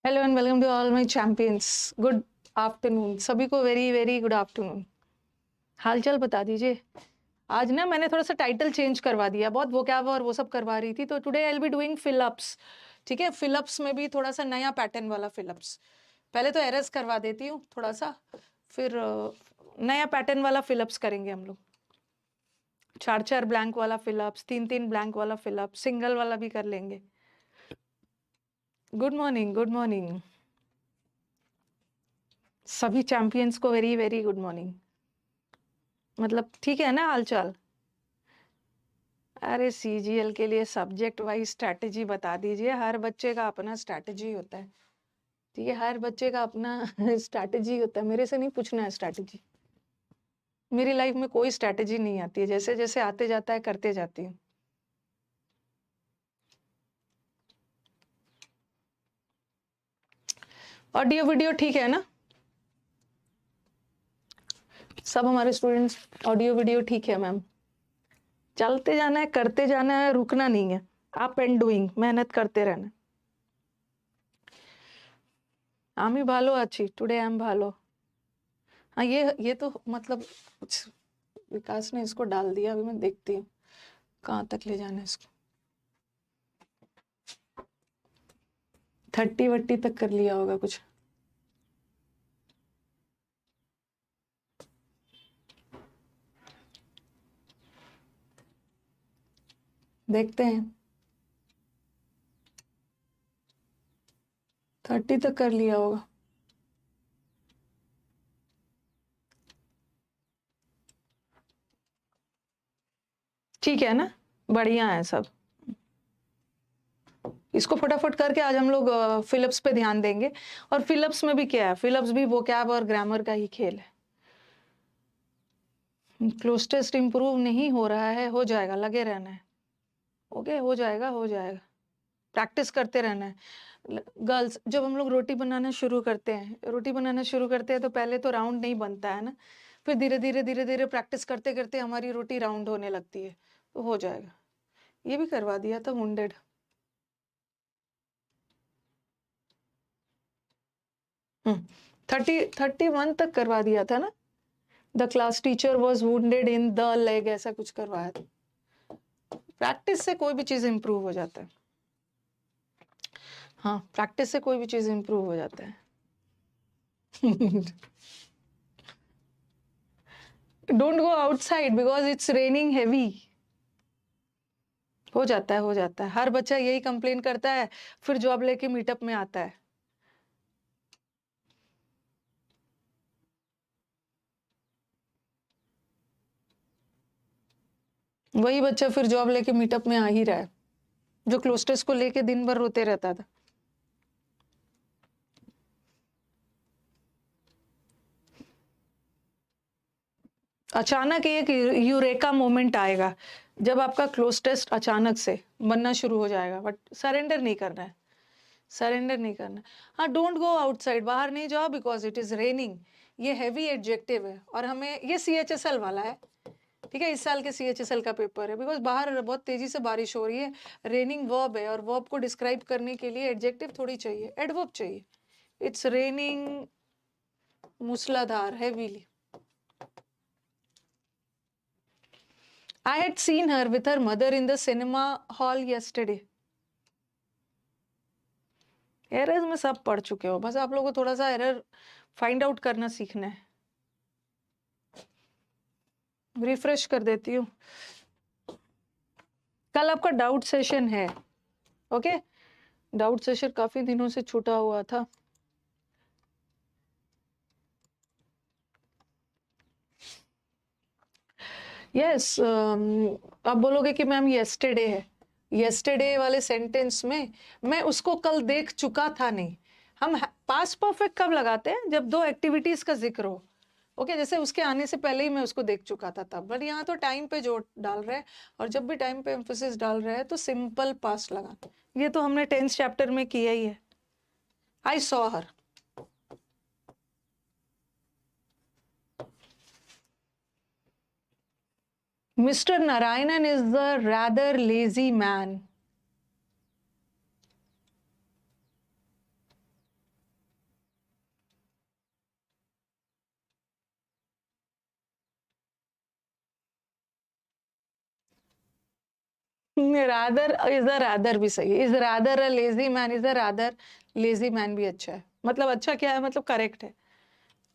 Hello and welcome to all my champions. Good afternoon सभी को, very very good afternoon. हालचाल बता दीजिए। आज ना मैंने थोड़ा सा टाइटल चेंज करवा दिया, बहुत वोकैब और वो सब करवा रही थी, तो today I will be doing fill-ups. ठीक है, फिलअप्स में भी थोड़ा सा नया पैटर्न वाला फिलअप्स। पहले तो एरर्स करवा देती हूँ थोड़ा सा, फिर नया पैटर्न वाला फिलअप्स करेंगे हम लोग। 4-4 ब्लैंक वाला फिलअप्स, 3-3 ब्लैंक वाला फिलअप, सिंगल वाला भी कर लेंगे। गुड मॉर्निंग, गुड मॉर्निंग सभी चैंपियंस को, वेरी वेरी गुड मॉर्निंग। मतलब ठीक है ना हालचाल? अरे सीजीएल के लिए सब्जेक्ट वाइज स्ट्रैटेजी बता दीजिए। हर बच्चे का अपना स्ट्रैटेजी होता है, ठीक है, हर बच्चे का अपना स्ट्रैटेजी होता है। मेरे से नहीं पूछना है स्ट्रैटेजी। मेरी लाइफ में कोई स्ट्रैटेजी नहीं आती है, जैसे जैसे आते जाता है करते जाती हूँ। ऑडियो वीडियो ठीक है ना? सब हमारे स्टूडेंट्स, ऑडियो वीडियो ठीक है मैम? चलते जाना है, करते जाना है, रुकना नहीं है। अप एंड डूइंग, मेहनत करते रहना। आमी भालो अच्छी, टुडे आई एम भालो। हाँ, ये तो मतलब कुछ विकास ने इसको डाल दिया। अभी मैं देखती हूँ कहाँ तक ले जाना है इसको। 30-40 तक कर लिया होगा कुछ। देखते हैं, 30 तक कर लिया होगा। ठीक है ना, बढ़िया है सब। इसको फटाफट करके आज हम लोग फिलिप्स पे ध्यान देंगे। और फिलिप्स में भी क्या है, फिलिप्स भी वोकैब और ग्रामर का ही खेल है। क्लोज टेस्ट इंप्रूव नहीं हो रहा है, हो जाएगा, लगे रहना है। ओके, हो जाएगा हो जाएगा, प्रैक्टिस करते रहना है। गर्ल्स, जब हम लोग रोटी बनाना शुरू करते हैं तो पहले तो राउंड नहीं बनता है ना, फिर धीरे धीरे धीरे धीरे प्रैक्टिस करते करते हमारी रोटी राउंड होने लगती है, तो हो जाएगा। ये भी करवा दिया था वुंडेड। 31 तक करवा दिया था ना। The class teacher was wounded in the leg, ऐसा कुछ करवाया था। प्रैक्टिस से कोई भी चीज इंप्रूव हो जाता है। हाँ, प्रैक्टिस से कोई भी चीज इंप्रूव हो जाता है। Don't go outside because it's raining heavy. हो जाता है, हो जाता है, हर बच्चा यही कंप्लेन करता है, फिर जॉब लेके मीटअप में आता है। वही बच्चा फिर जॉब लेके मीटअप में आ ही रहा है, जो क्लोज टेस्ट को लेके दिन भर रोते रहता था। अचानक एक यूरेका मोमेंट आएगा जब आपका क्लोज टेस्ट अचानक से बनना शुरू हो जाएगा, बट सरेंडर नहीं करना है, सरेंडर नहीं करना। हाँ, डोंट गो आउटसाइड, बाहर नहीं जाओ बिकॉज इट इज रेनिंग। ये हैवी एडजेक्टिव है और हमें ये CHSL वाला है, ठीक है, इस साल के CHSL का पेपर है। बिकॉज बाहर बहुत तेजी से बारिश हो रही है, रेनिंग वर्ब है, और वर्ब को डिस्क्राइब करने के लिए एडजेक्टिव थोड़ी चाहिए, एडवर्ब चाहिए। इट्स रेनिंग मूसलाधार, heavily. I had seen her with her mother in the cinema hall yesterday. Errors में सब पढ़ चुके हो, बस आप लोगों को थोड़ा सा एरर फाइंड आउट करना सीखना है। रिफ्रेश कर देती हूँ। कल आपका डाउट सेशन है, ओके? डाउट सेशन काफी दिनों से छूटा हुआ था। यस, आप बोलोगे कि मैम येस्टरडे है, येस्टरडे वाले सेंटेंस में मैं उसको कल देख चुका था नहीं। हम पास परफेक्ट कब लगाते हैं? जब दो एक्टिविटीज का जिक्र हो, ओके, जैसे उसके आने से पहले ही मैं उसको देख चुका था तब। बट यहाँ तो टाइम पे जोर डाल रहे हैं, और जब भी टाइम पे एम्फोसिस डाल रहे हैं तो सिंपल पास्ट लगाते हैं। ये तो हमने 10th चैप्टर में किया ही है। I saw her. Mr. Narayanan is a rather lazy man. Rather is a rather भी सही है, is rather a lazy man, is a rather lazy man भी अच्छा है, मतलब अच्छा क्या है, मतलब करेक्ट है।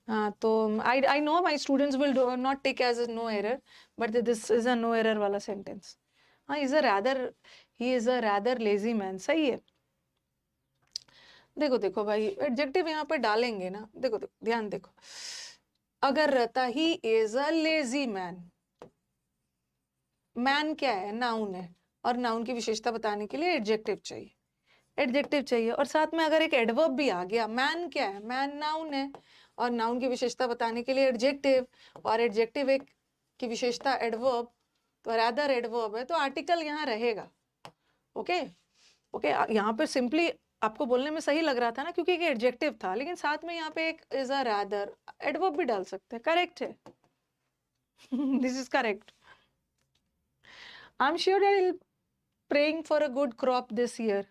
हाँ, तो I know my students will not take as no error, but this is a no error वाला सेंटेंस। हाँ, is a rather, he is a rather lazy man, सही है। देखो देखो भाई, एडजेक्टिव यहाँ पे डालेंगे ना, देखो देखो ध्यान देखो, अगर रहता ही is a lazy man, man क्या है, नाउन है, और नाउन की विशेषता बताने के लिए एडजेक्टिव चाहिए, एडजेक्टिव चाहिए, और साथ में अगर एक एडवर्ब भी आ गया, मैन क्या है, मैन नाउन है, और नाउन की विशेषता बताने के लिए एडजेक्टिव, और एडजेक्टिव एक की विशेषता एडवर्ब, तो रादर एडवर्ब है, तो आर्टिकल यहाँ रहेगा। ओके ओके, यहाँ पे सिंपली आपको बोलने में सही लग रहा था ना, क्योंकि एक एडजेक्टिव था, लेकिन साथ में यहाँ पे एक इज अ रादर एडवर्ब भी डाल सकते हैं, करेक्ट है। This is correct. I am sure I will praying for a good crop this year.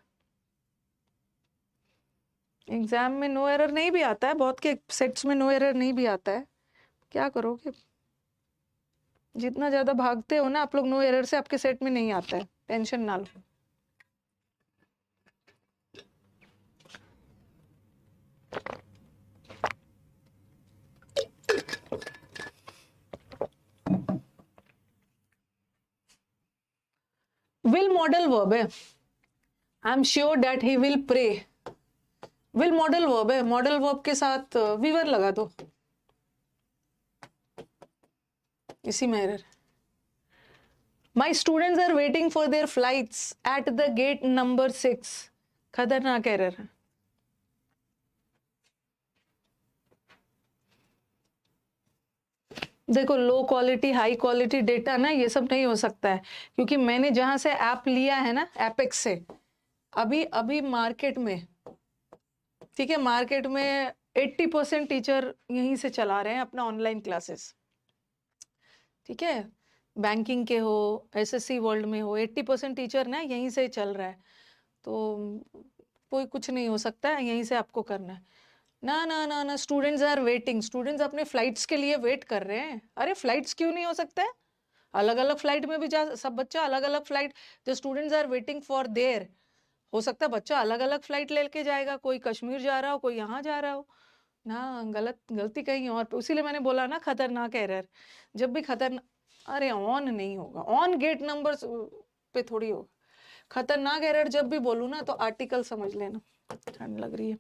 Exam में नो एरर नहीं भी आता है, बहुत के सेट्स में नो एरर नहीं भी आता है, क्या करोगे, जितना ज्यादा भागते हो ना आप लोग, नो एरर से आपके सेट में नहीं आता है, टेंशन ना लो। विल मॉडल वर्ब है, I am sure that he will pray, will modal verb है, मॉडल वर्ब के साथ वीवर लगा दो, इसी में error. My students are waiting for their flights at the gate number 6, खतरनाक एरर है। देखो, low quality high quality data ना, ये सब नहीं हो सकता है, क्योंकि मैंने जहां से ऐप लिया है ना, एपेक्स से, अभी अभी मार्केट में, ठीक है, मार्केट में 80% टीचर यहीं से चला रहे हैं अपना ऑनलाइन क्लासेस, ठीक है, बैंकिंग के हो, एसएससी वर्ल्ड में हो, 80% टीचर ना यहीं से चल रहा है, तो कोई कुछ नहीं हो सकता है, यहीं से आपको करना है। ना ना ना ना, स्टूडेंट्स आर वेटिंग, स्टूडेंट्स अपने फ्लाइट्स के लिए वेट कर रहे हैं, अरे फ्लाइट्स क्यों नहीं हो सकता है, अलग अलग फ्लाइट में भी जा, सब बच्चा अलग अलग फ्लाइट, जो students are waiting for their, हो सकता है बच्चा अलग अलग फ्लाइट लेके जाएगा, कोई कश्मीर जा रहा हो, कोई यहाँ जा रहा हो ना, गलती कहीं और पे, इसीलिए मैंने बोला ना खतरनाक एरर, जब भी खतरनाक, अरे ऑन नहीं होगा, ऑन गेट नंबर पे थोड़ी होगा, खतरनाक एरर जब भी बोलूँ ना तो आर्टिकल समझ लेना, ठंड लग रही है।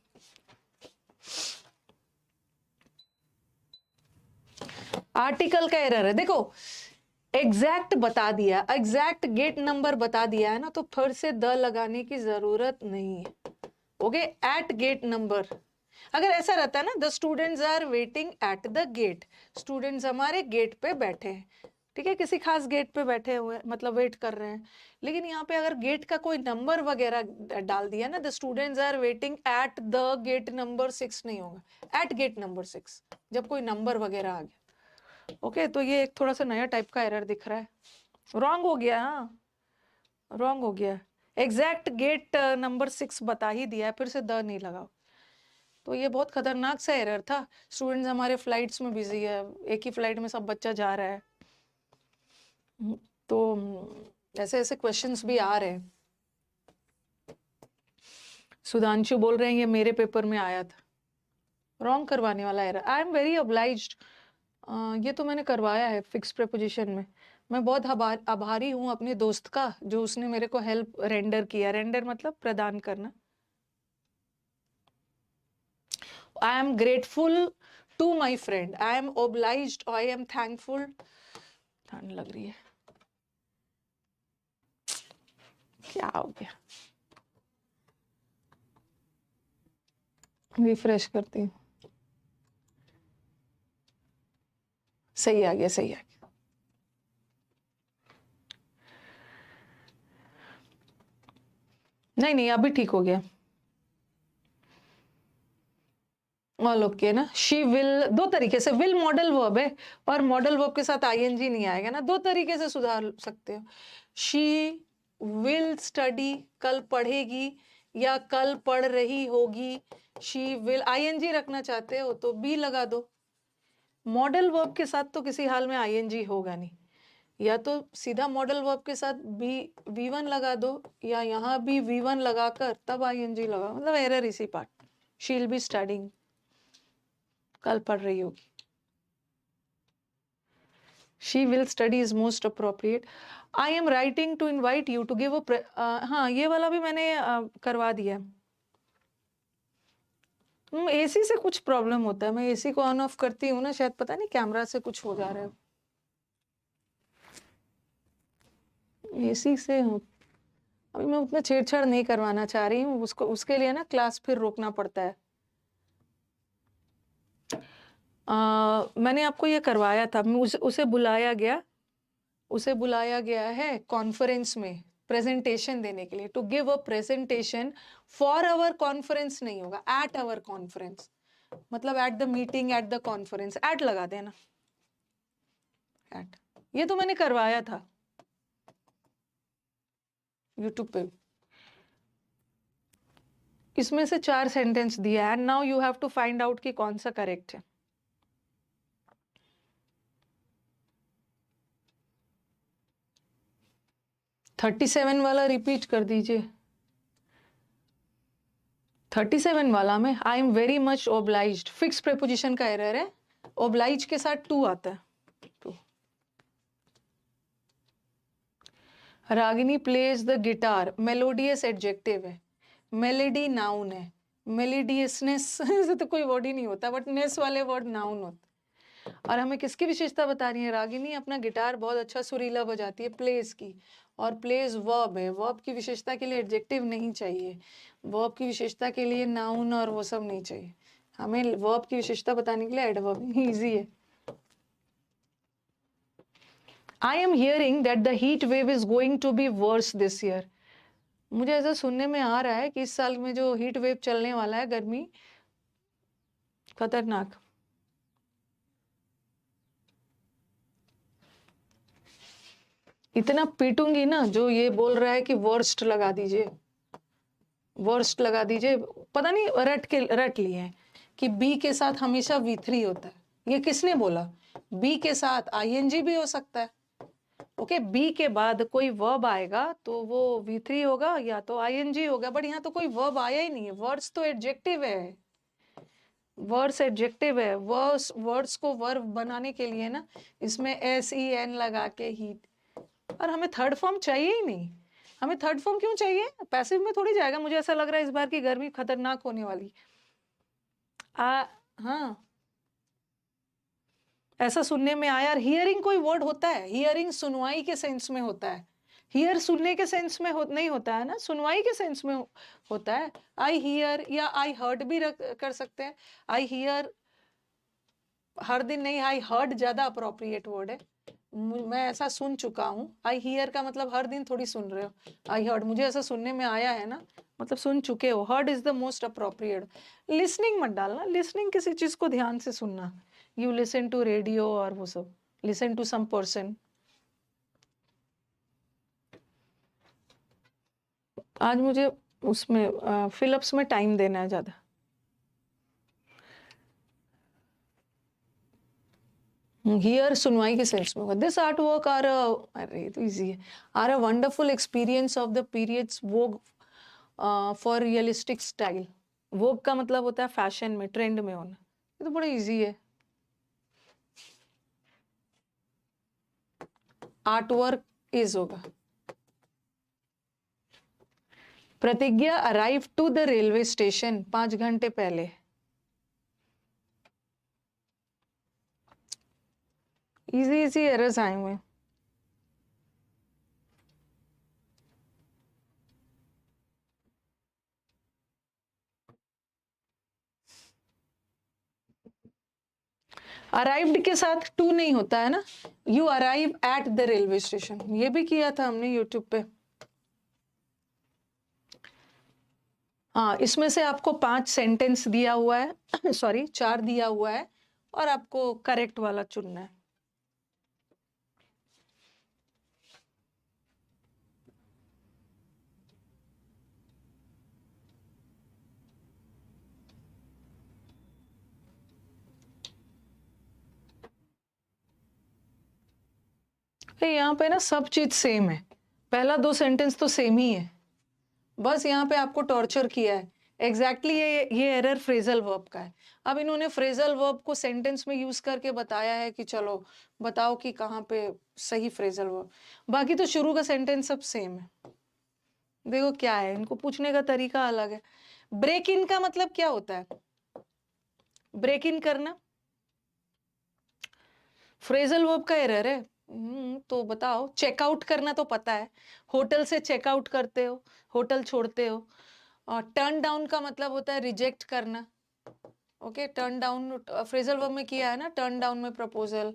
आर्टिकल का एरर है, देखो एग्जैक्ट बता दिया, एग्जैक्ट गेट नंबर बता दिया है ना, तो फिर से द लगाने की जरूरत नहीं है। ओके, एट गेट नंबर, अगर ऐसा रहता है ना, the students are waiting at the gate, students हमारे गेट पे बैठे हैं, ठीक है, किसी खास गेट पे बैठे हुए, मतलब वेट कर रहे हैं, लेकिन यहाँ पे अगर गेट का कोई नंबर वगैरह डाल दिया ना, the students are waiting at the gate number 6 नहीं होगा, एट गेट नंबर 6, जब कोई नंबर वगैरह आ गया। ओके, तो ये एक थोड़ा सा नया टाइप का एरर दिख रहा है, रॉन्ग हो गया, हाँ रॉन्ग हो गया, एग्जैक्ट गेट नंबर 6 बता ही दिया है, फिर से द नहीं लगाओ, तो ये बहुत खतरनाक सा एरर था, स्टूडेंट्स हमारे फ्लाइट्स में बिजी है, एक ही फ्लाइट में सब बच्चा जा रहा है, तो ऐसे ऐसे क्वेश्चंस भी आ रहे हैं। सुधांशु बोल रहे हैं ये मेरे पेपर में आया था, रॉन्ग करवाने वाला error, I am very obliged, ये तो मैंने करवाया है फिक्स प्रीपोजिशन में, मैं बहुत आभारी हूँ अपने दोस्त का, जो उसने मेरे को हेल्प रेंडर किया, रेंडर मतलब प्रदान करना, I am grateful to my friend, I am obliged, I am thankful, ठंड लग रही है, क्या हो गया, रिफ्रेश करती हूँ, सही आ गया, सही आ गया, नहीं नहीं अभी ठीक हो गया, ऑल ओके ना, शी विल, दो तरीके से, विल मॉडल वर्ब है, और मॉडल वर्ब के साथ आईएनजी नहीं आएगा ना, दो तरीके से सुधार सकते हो, शी विल स्टडी, कल पढ़ेगी, या कल पढ़ रही होगी, शी विल, आईएनजी रखना चाहते हो तो बी लगा दो, मॉडल वर्ब के साथ तो किसी हाल में आईएनजी होगा नहीं, या तो सीधा मॉडल वर्ब के साथ V1 लगा दो, या यहाँ भी V1 लगाकर तब ING लगा, मतलब एरर इसी part. She will be studying, कल पढ़ रही होगी। She will study is most appropriate. I am writing to invite you to give a हाँ, ये वाला भी मैंने करवा दिया है। एसी से कुछ प्रॉब्लम होता है, मैं एसी को ऑन ऑफ करती हूँ ना, शायद पता नहीं कैमरा से कुछ हो जा रहा है। एसी से अभी मैं उतना छेड़छाड़ नहीं करवाना चाह रही हूँ उसको, उसके लिए ना क्लास फिर रोकना पड़ता है। मैंने आपको ये करवाया था, उसे बुलाया गया, उसे बुलाया गया है कॉन्फ्रेंस में प्रेजेंटेशन देने के लिए, to give a presentation for our conference नहीं होगा, एट आवर कॉन्फ्रेंस, मतलब at the meeting, at the conference, at लगा देना, एट। ये तो मैंने करवाया था यूट्यूब पे। इसमें से 4 सेंटेंस दिया है, and now you have to find out कि कौन सा करेक्ट है। थर्टी 37 वाला रिपीट कर दीजिए। 37 वाला में I am very much obliged, fix preposition का एरर है, ओब्लाइज के साथ टू आता है। To. Ragini plays the guitar, melodious adjective है, मेलेडी नाउन है, मेलेडियसनेस से तो कोई वर्ड ही नहीं होता, बट नेस वाले वर्ड नाउन होते। और हमें किसकी विशेषता बता रही है? रागिनी अपना गिटार बहुत अच्छा सुरीला बजाती है, प्लेस की, और प्लेस वर्ब है, वर्ब की विशेषता के लिए एडजेक्टिव नहीं चाहिए, वर्ब की विशेषता के लिए नाउन और वो सब नहीं चाहिए, हमें वर्ब की विशेषता बताने के लिए एडवर्ब, इजी है। I am hearing that the heat wave is going to be worse this year. मुझे ऐसा सुनने में आ रहा है कि इस साल में जो हीट वेव चलने वाला है, गर्मी खतरनाक। इतना पीटूंगी ना, जो ये बोल रहा है कि वर्स्ट लगा दीजिए, वर्स्ट लगा दीजिए, पता नहीं रट लिए हैं कि बी के साथ हमेशा V3 होता है। ये किसने बोला? बी के साथ ING भी हो सकता है। ओके, बी के बाद कोई वर्ब आएगा तो वो V3 होगा या तो ING होगा, बट यहाँ तो कोई वर्ब आया ही नहीं है। वर्ड्स तो एडजेक्टिव है, वर्ड्स एडजेक्टिव है, वर्ड्स को वर्ब बनाने के लिए ना इसमें SEN लगा के हीट, और हमें थर्ड फॉर्म चाहिए ही नहीं। हमें थर्ड फॉर्म क्यों चाहिए? पैसिव में थोड़ी जाएगा। मुझे ऐसा लग रहा है इस बार की गर्मी खतरनाक होने वाली। हाँ, ऐसा सुनने में आया। हियरिंग कोई वर्ड होता है? हियरिंग सुनवाई के सेंस में होता है, हियर सुनने के सेंस में नहीं होता है ना, सुनवाई के सेंस में होता है। आई हियर या आई हर्ड भी कर सकते हैं। आई हियर हर दिन नहीं, आई हर्ड ज्यादा अप्रोप्रिएट वर्ड है। मैं ऐसा सुन चुका हूँ। आई हियर का मतलब हर दिन थोड़ी सुन रहे हो। आई हर्ड मुझे ऐसा सुनने में आया है ना, मतलब सुन चुके हो। Heard is the most appropriate. Listening मत डालना, लिसनिंग किसी चीज को ध्यान से सुनना। यू लिसन टू रेडियो और वो सब, लिसन टू सम पर्सन। आज मुझे उसमें फिलअप्स में टाइम देना है ज्यादा। हियर सुनवाई के सेंस में होगा। दिस आर्ट वर्क आर अरे तो इजी है, are a wonderful experience of the periods vogue for realistic style. Vogue का मतलब होता है फैशन में, ट्रेंड में होना। ये तो बड़ा इजी है। आर्ट वर्क इज होगा। Pratigya arrive to the railway station 5 घंटे पहले। इजी इजी एरर्स आए हुए। अराइव्ड के साथ टू नहीं होता है ना, you arrive at the railway station, ये भी किया था हमने यूट्यूब पे। हाँ, इसमें से आपको 5 सेंटेंस दिया हुआ है सॉरी 4 दिया हुआ है, और आपको करेक्ट वाला चुनना है। भाई यहाँ पे ना सब चीज सेम है, पहला 2 सेंटेंस तो सेम ही है, बस यहाँ पे आपको टॉर्चर किया है। एग्जैक्टली ये एरर फ्रेजल वर्ब का है। अब इन्होंने फ्रेजल वर्ब को सेंटेंस में यूज करके बताया है कि चलो बताओ कि कहाँ पे सही फ्रेजल वर्ब, बाकी तो शुरू का सेंटेंस सब सेम है। देखो क्या है, इनको पूछने का तरीका अलग है। ब्रेक इन का मतलब क्या होता है? ब्रेक इन करना फ्रेजल वर्ब का एरर है। तो बताओ। चेकआउट करना तो पता है, होटल से चेकआउट करते हो, होटल छोड़ते हो। और टर्न डाउन का मतलब होता है रिजेक्ट करना। Okay, turn down phrasal verb में किया है ना, टर्न डाउन में प्रपोजल।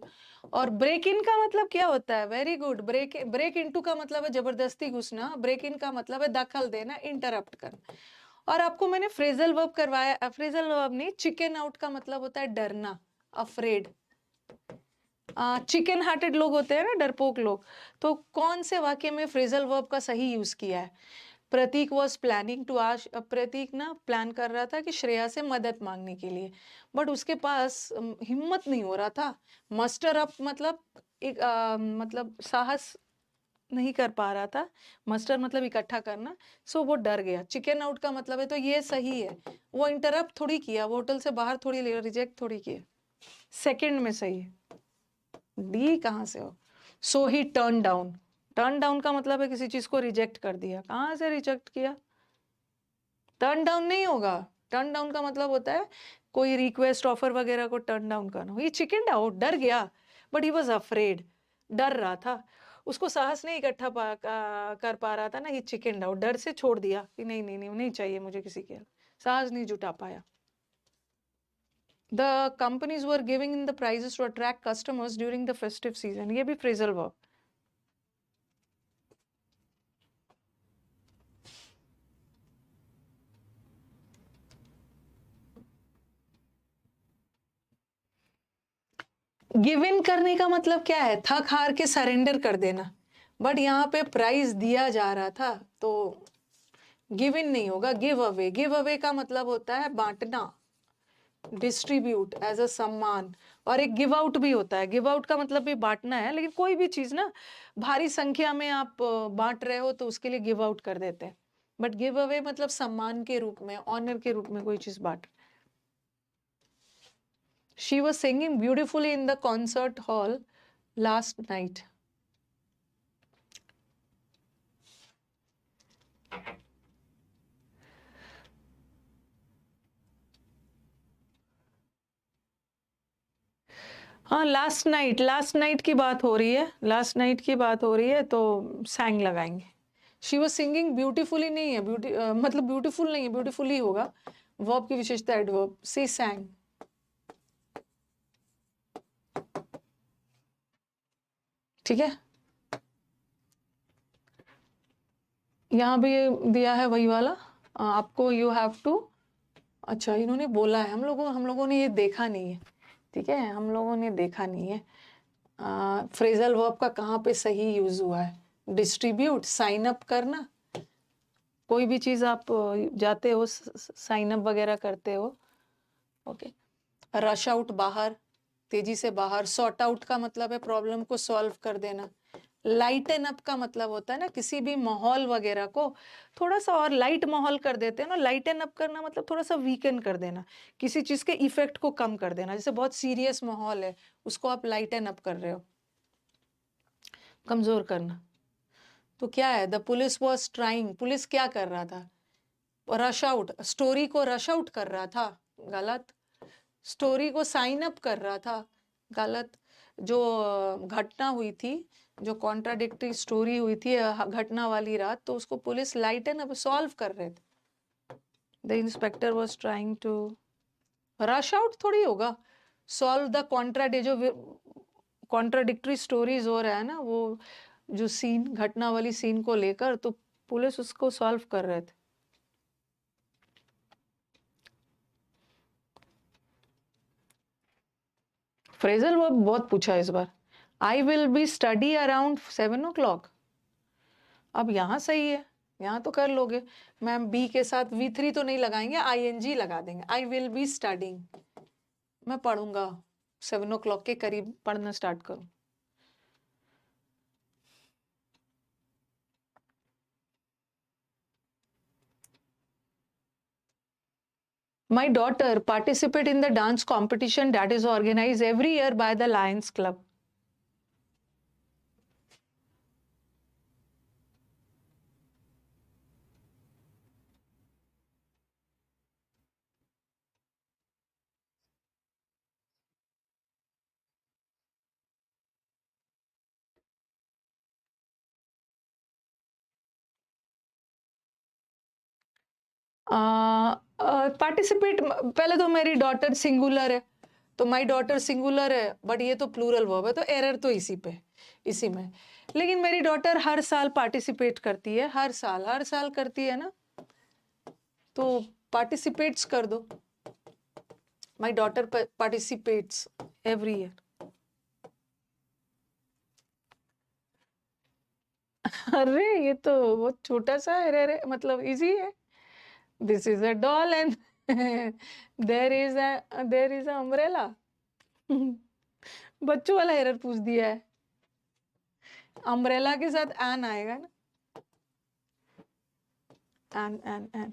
और ब्रेक इन का मतलब क्या होता है? वेरी गुड, ब्रेक इनटू का मतलब है जबरदस्ती घुसना, ब्रेक इन का मतलब है दखल देना, इंटरप्ट करना। और आपको मैंने फ्रेजल वर्ब करवाया, फ्रेजल वर्ब नहीं, चिकन आउट का मतलब होता है डरना, अफ्रेड। चिकन हार्टेड लोग होते हैं ना, डरपोक लोग, तो कौन से वाक्य में फ्रेजल वर्ब का सही यूज किया है? प्रतीक वॉज प्लानिंग टू आस्क, प्रतीक ना प्लान कर रहा था कि श्रेया से मदद मांगने के लिए, बट उसके पास हिम्मत नहीं हो रहा था। मस्टर अप मतलब एक मतलब साहस नहीं कर पा रहा था, मस्टर मतलब इकट्ठा करना, सो वो डर गया। चिकन आउट का मतलब है, तो ये सही है, वो इंटरप्ट थोड़ी किया, वो होटल से बाहर थोड़ी रिजेक्ट थोड़ी किया, सेकंड में सही है। डी कहाँ से हो? So he turn down, turn down का मतलब है किसी चीज को रिजेक्ट कर दिया, कहाँ से रिजेक्ट किया? टर्न डाउन नहीं होगा, टर्न डाउन का मतलब होता है कोई रिक्वेस्ट ऑफर वगैरह को टर्न डाउन करना। ये चिकन आउट, डर गया, बट ही वॉज अफ्रेड, डर रहा था, उसको साहस नहीं इकट्ठा कर पा रहा था ना, ये चिकन आउट, डर से छोड़ दिया कि नहीं नहीं नहीं नहीं चाहिए मुझे किसी के, साहस नहीं जुटा पाया। The companies were giving in the prizes to attract customers during the festive season, ये भी फ्रेजल वर्ब। गिव इन करने का मतलब क्या है? थक हार के सरेंडर कर देना, बट यहाँ पे प्राइज दिया जा रहा था तो गिव इन नहीं होगा, गिव अवे। गिव अवे का मतलब होता है बांटना, डिस्ट्रीब्यूट एज अ सम्मान। और एक गिव आउट भी होता है, गिव आउट का मतलब भी बांटना है, लेकिन कोई भी चीज ना भारी संख्या में आप बांट रहे हो तो उसके लिए गिव आउट कर देते हैं, बट गिव अवे मतलब सम्मान के रूप में, ऑनर के रूप में कोई चीज बांट। She was singing beautifully in the concert hall last night. हाँ, लास्ट नाइट की बात हो रही है, लास्ट नाइट की बात हो रही है तो सैंग लगाएंगे। शी वॉज सिंगिंग ब्यूटीफुली नहीं है, मतलब ब्यूटीफुल नहीं है, ब्यूटीफुली होगा, वर्ब की विशेषता एडवर्ब। सी सैंग, ठीक है। यहाँ भी दिया है वही वाला, आपको यू हैव टू, अच्छा इन्होंने बोला है, हम लोगों ने ये देखा नहीं है, ठीक है, हम लोगों ने देखा नहीं है। फ्रेजल वर्ब का कहाँ पे सही यूज हुआ है? डिस्ट्रीब्यूट, साइन अप करना, कोई भी चीज आप जाते हो साइन अप वगैरह करते हो, ओके। रश आउट, बाहर, तेजी से बाहर। सॉर्ट आउट का मतलब है प्रॉब्लम को सॉल्व कर देना। लाइटन अप का मतलब होता है ना किसी भी माहौल वगैरह को थोड़ा सा और लाइट माहौल कर देते हैं ना, लाइटन अप करना मतलब थोड़ा सा वीकन कर देना, किसी चीज के इफेक्ट को कम कर देना। जैसे बहुत सीरियस माहौल है, उसको आप लाइटन अप कर रहे हो, कमजोर करना। तो क्या है? The police was trying, police क्या कर रहा था? रश आउट, स्टोरी को रश आउट कर रहा था, गलत। स्टोरी को साइन अप कर रहा था, गलत। जो घटना हुई थी, जो कॉन्ट्राडिक्टरी स्टोरी हुई थी घटना वाली रात, तो उसको पुलिस लाइटन अप सॉल्व कर रहे थे। The inspector was trying to, rush out थोड़ी होगा, सॉल्व द जो कॉन्ट्राडिक्टरी स्टोरीज हो रहा है ना, वो जो सीन, घटना वाली सीन को लेकर, तो पुलिस उसको सॉल्व कर रहे थे। फ्रेजल वर्ब बहुत पूछा इस बार। I will be study around 7 o'clock, अब यहाँ सही है, यहाँ तो कर लोगे। मैम बी के साथ V3 तो नहीं लगाएंगे, ING लगा देंगे। आई विल बी स्टडिंग, मैं पढ़ूंगा, 7 o'clock के करीब पढ़ना स्टार्ट करूं। My daughter participate in the dance competition that is organized every year by the Lions Club. Participate, पहले तो मेरी डॉटर सिंगुलर है, तो माई डॉटर सिंगुलर है, बट ये तो प्लूरल वर्ब है, तो एरर तो इसी में। लेकिन मेरी डॉटर हर साल पार्टिसिपेट करती है, हर साल करती है ना, तो पार्टिसिपेट्स कर दो। My daughter participates every year. अरे ये तो बहुत छोटा सा एरर है, मतलब इजी है। This is a doll and there is a umbrella. बच्चों वाला एरर पूछ दिया है। अम्ब्रेला के साथ एन आएगा ना, एन।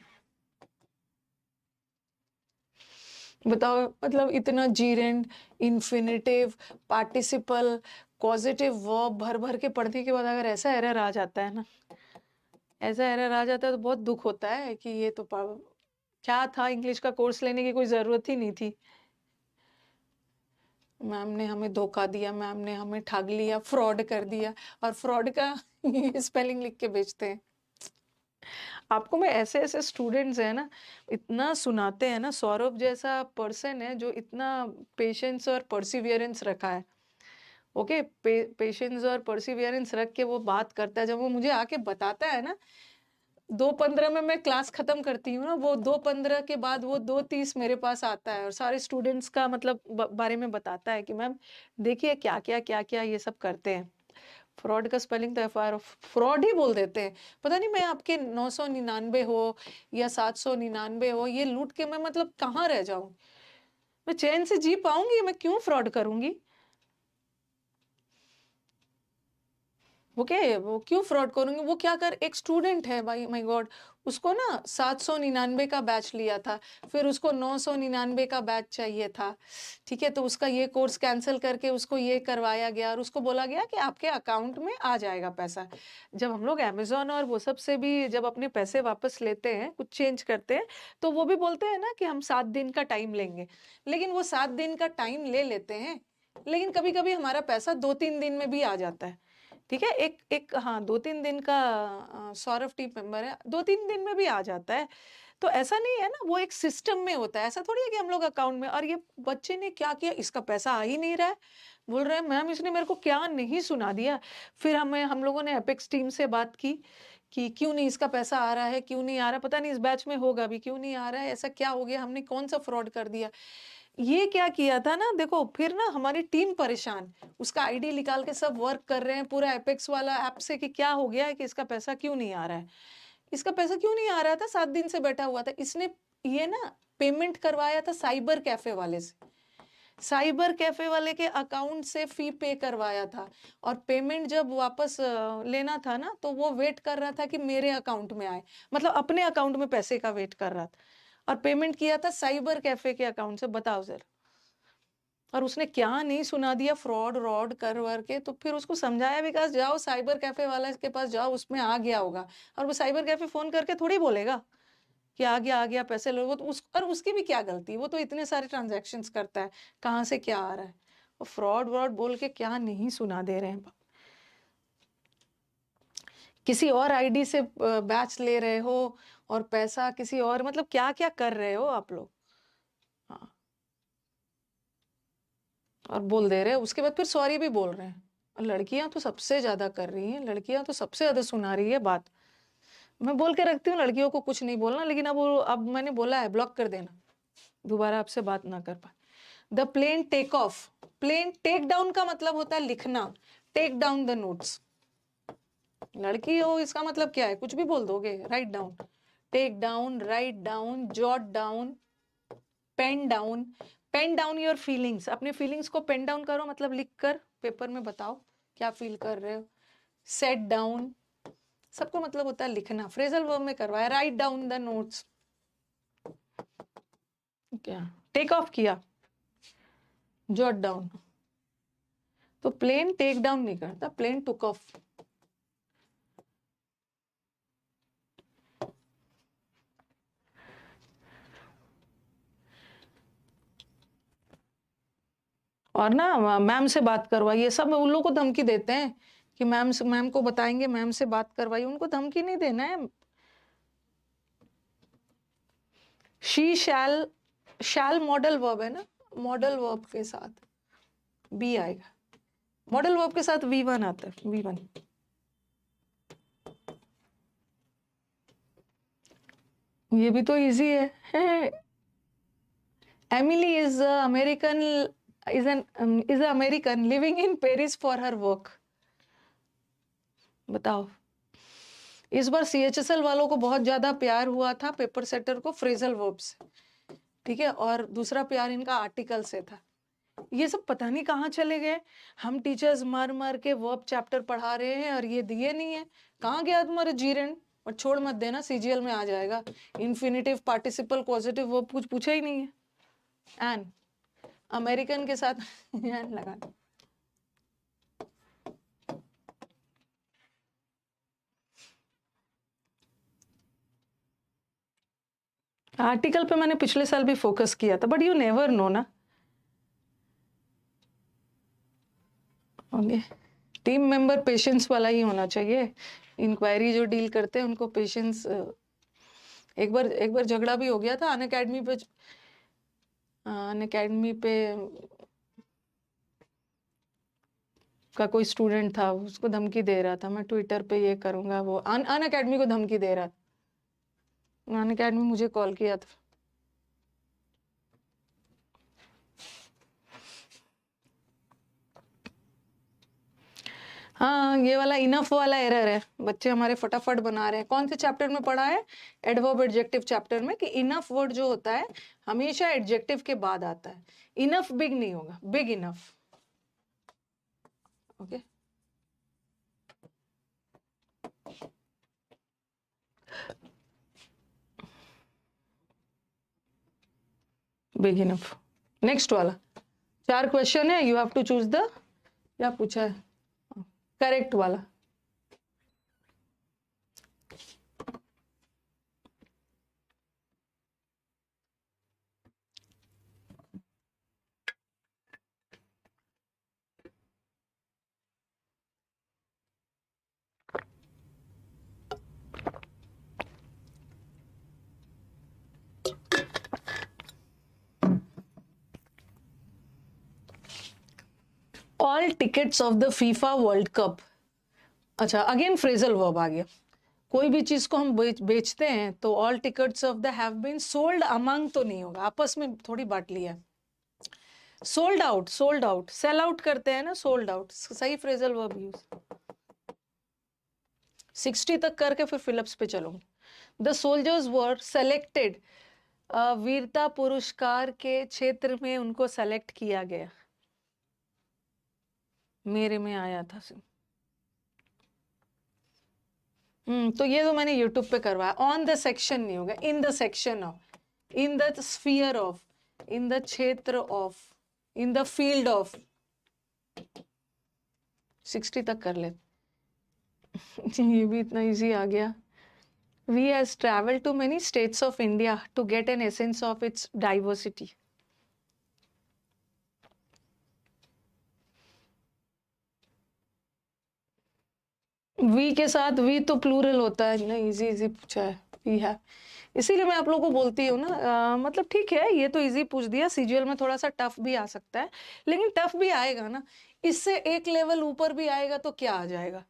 बताओ, मतलब इतना जीरेंड, इन्फिनिटिव, पार्टिसिपल, कॉजेटिव वर्ब भर भर के पढ़ने के बाद अगर ऐसा एरर आ जाता है ना, ऐसा एरर आ जाता है तो बहुत दुख होता है कि ये तो क्या था, इंग्लिश का कोर्स लेने की कोई जरूरत ही नहीं थी। मैम ने हमें धोखा दिया, मैम ने हमें ठग लिया, फ्रॉड कर दिया, और फ्रॉड का स्पेलिंग लिख के बेचते हैं। आपको मैं ऐसे स्टूडेंट्स हैं ना, इतना सुनाते हैं ना, सौरभ जैसा पर्सन है जो इतना पेशेंस और परसिवियरेंस रखा है। ओके, पेशेंस और परसिवियरेंस रख के वो बात करता है, जब वो मुझे आके बताता है ना, 2:15 में मैं क्लास खत्म करती हूँ ना, वो 2:15 के बाद वो 2:30 मेरे पास आता है और सारे स्टूडेंट्स का मतलब बारे में बताता है कि मैम देखिए क्या क्या ये सब करते हैं। फ्रॉड का स्पेलिंग तो FR फ्रॉड ही बोल देते हैं। पता नहीं मैं आपके 999 हो या 799 हो, ये लूट के मैं मतलब कहाँ रह जाऊं, मैं चैन से जी पाऊंगी, मैं क्यों फ्रॉड करूंगी? वो क्यों फ्रॉड करूंगी? वो क्या कर, एक स्टूडेंट है भाई, माय गॉड, उसको ना 799 का बैच लिया था, फिर उसको 999 का बैच चाहिए था, ठीक है, तो उसका ये कोर्स कैंसिल करके उसको ये करवाया गया और उसको बोला गया कि आपके अकाउंट में आ जाएगा पैसा। जब हम लोग अमेजोन और वो सब से भी जब अपने पैसे वापस लेते हैं, कुछ चेंज करते हैं, तो वो भी बोलते हैं ना कि हम 7 दिन का टाइम लेंगे, लेकिन वो 7 दिन का टाइम ले लेते हैं, लेकिन कभी कभी हमारा पैसा 2-3 दिन में भी आ जाता है। ठीक है, एक एक हाँ, 2-3 दिन का सौरभ टीम मेंबर है, 2-3 दिन में भी आ जाता है। तो ऐसा नहीं है ना, वो एक सिस्टम में होता है, ऐसा थोड़ी है कि हम लोग अकाउंट में, और ये बच्चे ने क्या किया, इसका पैसा आ ही नहीं रहा है, बोल रहे हैं मैम इसने मेरे को क्या नहीं सुना दिया। फिर हम लोगों ने एपेक्स टीम से बात की कि क्यों नहीं इसका पैसा आ रहा है, क्यों नहीं आ रहा, पता नहीं इस बैच में होगा भी, क्यों नहीं आ रहा है, ऐसा क्या हो गया, हमने कौन सा फ्रॉड कर दिया, ये क्या किया था ना। देखो फिर ना हमारी टीम परेशान, उसका आईडी निकाल के सब वर्क कर रहे हैं पूरा एपेक्स वाला ऐप से कि क्या हो गया है, कि इसका पैसा क्यों नहीं आ रहा है, इसका पैसा क्यों नहीं आ रहा था, 7 दिन से बैठा हुआ था इसने। ये ना पेमेंट करवाया था साइबर कैफे वाले से, साइबर कैफे वाले के अकाउंट से फी पे करवाया था, और पेमेंट जब वापस लेना था ना, तो वो वेट कर रहा था कि मेरे अकाउंट में आए, मतलब अपने अकाउंट में पैसे का वेट कर रहा था, और पेमेंट किया था साइबर कैफे के अकाउंट से, बताओ सर। और उसने क्या नहीं सुना दिया, फ्रॉड रॉड कर वर के, तो फिर उसको समझाया विकास, जाओ साइबर कैफे वाला के पास जाओ, उसमें आ गया होगा, और वो साइबर कैफे फोन करके थोड़ी बोलेगा कि आ गया पैसे लो, वो तो और उसकी भी क्या गलती, वो तो इतने सारे ट्रांजैक्शंस करता है, कहाँ से क्या आ रहा है, वो फ्रॉड व्रॉड बोल के क्या नहीं सुना दे रहे हैं। किसी और आईडी से बैच ले रहे हो और पैसा किसी और, मतलब क्या क्या कर रहे हो आप लोग। हाँ, और बोल दे रहे हैं, उसके बाद फिर सॉरी भी बोल रहे हैं। लड़कियां तो सबसे ज्यादा कर रही हैं, लड़कियां तो सबसे ज्यादा सुना रही है बात। मैं बोल के रखती हूँ लड़कियों को कुछ नहीं बोलना, लेकिन अब मैंने बोला है ब्लॉक कर देना, दोबारा आपसे बात ना कर पाए। The plane take off, plane take down का मतलब होता है लिखना, टेक डाउन द नोट्स। लड़की हो इसका मतलब क्या है, कुछ भी बोल दोगे, write down, take down, write down, jot down, pen down, pen down your feelings, अपने फीलिंग्स को पेन डाउन करो, मतलब लिख कर पेपर में बताओ क्या फील कर रहे हो। सेट डाउन, सबको मतलब होता है लिखना, फ्रेजल वर्ब में करवाया, राइट डाउन द नोट्स। क्या टेक ऑफ किया, जॉट डाउन। तो प्लेन टेक डाउन नहीं करता, प्लेन टुक ऑफ। और ना मैम से बात करवाइए, सब उन लोगों को धमकी देते हैं कि मैम को बताएंगे, मैम से बात करवाइए, उनको धमकी नहीं देना है। शी शैल मॉडल वर्ब है ना, मॉडल वर्ब के साथ बी आएगा, मॉडल वर्ब के साथ V1 आता है, V1। ये भी तो इजी है। Emily is American, is American living in Paris for her work. बताओ, इस बार CHSL वालों को बहुत ज्यादा प्यार हुआ था पेपर सेटर को फ्रेजल वर्ब से, ठीक है, और दूसरा प्यार इनका आर्टिकल से था। ये सब पता नहीं कहाँ चले गए। हम टीचर्स मर मर के वर्ब चैप्टर पढ़ा रहे हैं और ये दिए नहीं है। कहाँ गया तुम्हारे जीरेंड? और छोड़ मत देना, CGL में आ जाएगा। इन्फिनिटिव, पार्टिसिपल, पॉजिटिव वर्ब कुछ पूछा ही नहीं है। एन अमेरिकन के साथ एन लगा। आर्टिकल पे मैंने पिछले साल भी फोकस किया था, बट यू नेवर नो ना। ओके, टीम मेंबर पेशेंस वाला ही होना चाहिए। इंक्वायरी जो डील करते हैं उनको पेशेंस। एक बार झगड़ा भी हो गया था अन अकेडमी पे का कोई स्टूडेंट था, उसको धमकी दे रहा था, मैं ट्विटर पे ये करूंगा, वो अन अकेडमी को धमकी दे रहा था। अन अकेडमी मुझे कॉल किया था। हाँ, ये वाला इनफ वाला एरर है, बच्चे हमारे फटाफट बना रहे हैं। कौन से चैप्टर में पढ़ा है? एडवर्ब एडजेक्टिव चैप्टर में, कि इनफ वर्ड जो होता है हमेशा एडजेक्टिव के बाद आता है। इनफ बिग नहीं होगा, big enough. Okay, big enough. Next वाला 4 क्वेश्चन है, you have to choose the, क्या पूछा है, करेक्ट वाला। All tickets of the FIFA World Cup. अच्छा, अगेन फ्रेजल वर्ब आ गया। कोई भी चीज को हम बेचते हैं तो all tickets of the have been sold among तो नहीं होगा, आपस में थोड़ी बांट लिया। Sold out, sold out, sell out करते हैं ना, सोल्ड आउट सही फ्रेजल वर्ब यूज। 60 तक करके फिर फिलिप्स पे चलो। द सोल्जर्स वर सेलेक्टेड, वीरता पुरस्कार के क्षेत्र में उनको सेलेक्ट किया गया। मेरे में आया था सिर्फ। तो ये तो मैंने यूट्यूब पे करवाया। ऑन द सेक्शन नहीं होगा, in the section of, in the sphere of, in the क्षेत्र of, in the field of. 60 तक कर ले। ये भी इतना इजी आ गया। We has traveled to many states of India to get an essence of its diversity. V के साथ वी तो प्लूरल होता है ना, इजी इजी पूछा है, वी है, इसीलिए मैं आप लोगों को बोलती हूँ ना। मतलब ठीक है, ये तो इजी पूछ दिया, CGL में थोड़ा सा टफ भी आ सकता है, लेकिन टफ भी आएगा ना, इससे एक लेवल ऊपर भी आएगा तो क्या आ जाएगा।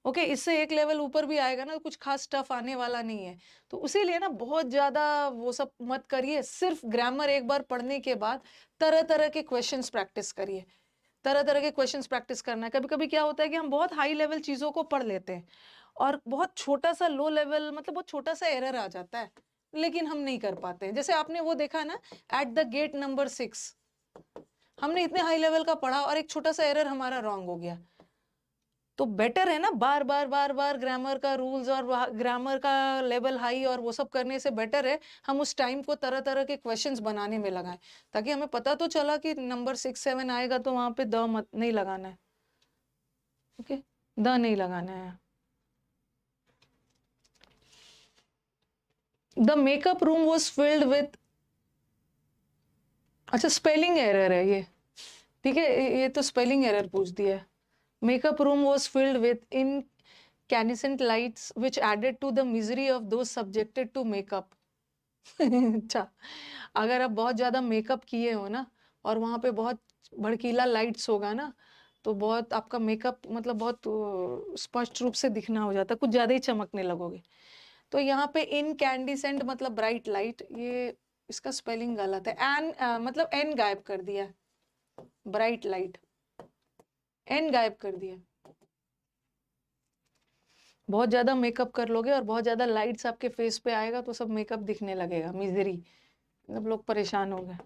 ओके, इससे एक लेवल ऊपर भी आएगा ना, कुछ खास टफ आने वाला नहीं है। तो इसीलिए ना बहुत ज्यादा वो सब मत करिए, सिर्फ ग्रामर एक बार पढ़ने के बाद तरह तरह के क्वेश्चंस प्रैक्टिस करिए। तरह तरह के क्वेश्चंस प्रैक्टिस करना है। कभी कभी क्या होता है कि हम बहुत हाई लेवल चीजों को पढ़ लेते हैं और बहुत छोटा सा लो लेवल, मतलब बहुत छोटा सा एरर आ जाता है, लेकिन हम नहीं कर पाते हैं। जैसे आपने वो देखा ना, एट द गेट नंबर 6, हमने इतने हाई लेवल का पढ़ा और एक छोटा सा एरर हमारा रॉन्ग हो गया, तो बेटर है ना बार बार बार बार ग्रामर का रूल्स और ग्रामर का लेवल हाई और वो सब करने से बेटर है हम उस टाइम को तरह तरह के क्वेश्चंस बनाने में लगाएं, ताकि हमें पता तो चला कि नंबर 6-7 आएगा तो वहां पे द मत नहीं लगाना है। ओके, द नहीं लगाना है। The makeup room was filled with, अच्छा स्पेलिंग एरर है ये, ठीक है, ये तो स्पेलिंग एरर पूछ दिया है। Makeup room was filled with incandescent lights which added to the misery of those subjected to makeup. अच्छा, अगर आप बहुत ज्यादा मेकअप किए हो ना और वहां पे बहुत भड़कीला लाइट्स होगा ना, तो बहुत आपका मेकअप मतलब बहुत स्पष्ट रूप से दिखना हो जाता है, कुछ ज्यादा ही चमकने लगोगे। तो यहाँ पे इनकैंडिसेंट मतलब ब्राइट लाइट, ये इसका स्पेलिंग गलत है। एन मतलब एन गायब कर दिया, ब्राइट लाइट एन गायब कर दिया। बहुत ज्यादा मेकअप कर लोगे और बहुत ज्यादा लाइट्स आपके फेस पे आएगा तो सब मेकअप दिखने लगेगा, मिजरी, मतलब लोग परेशान हो गए।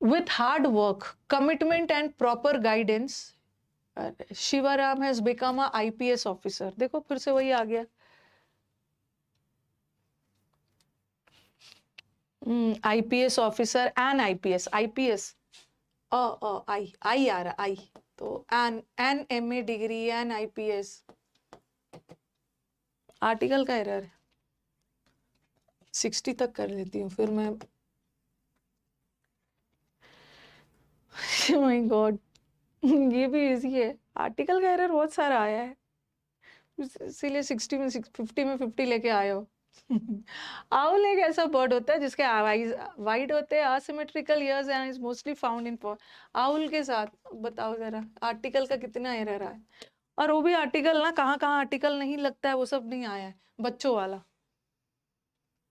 With hard work, commitment and proper guidance, Shivram has become a IPS officer. देखो फिर से वही आ गया, IPS officer an IPS I आ रहा आई, तो an MA degree an IPS। Article का एरर है, 60 तक कर लेती हूँ फिर मैं। माय गॉड, ये भी इजी है, आर्टिकल का एरर बहुत सारा आया है, इसीलिए 60 में 50 में 50 लेके आए हो। आउल एक ऐसा बर्ड होता है जिसके आईज वाइड होते हैं, asymmetrical years and is mostly found in owl के साथ। बताओ जरा आर्टिकल का कितना एरर आया, और वो भी आर्टिकल ना, कहाँ कहाँ आर्टिकल नहीं लगता है वो सब नहीं आया है, बच्चों वाला,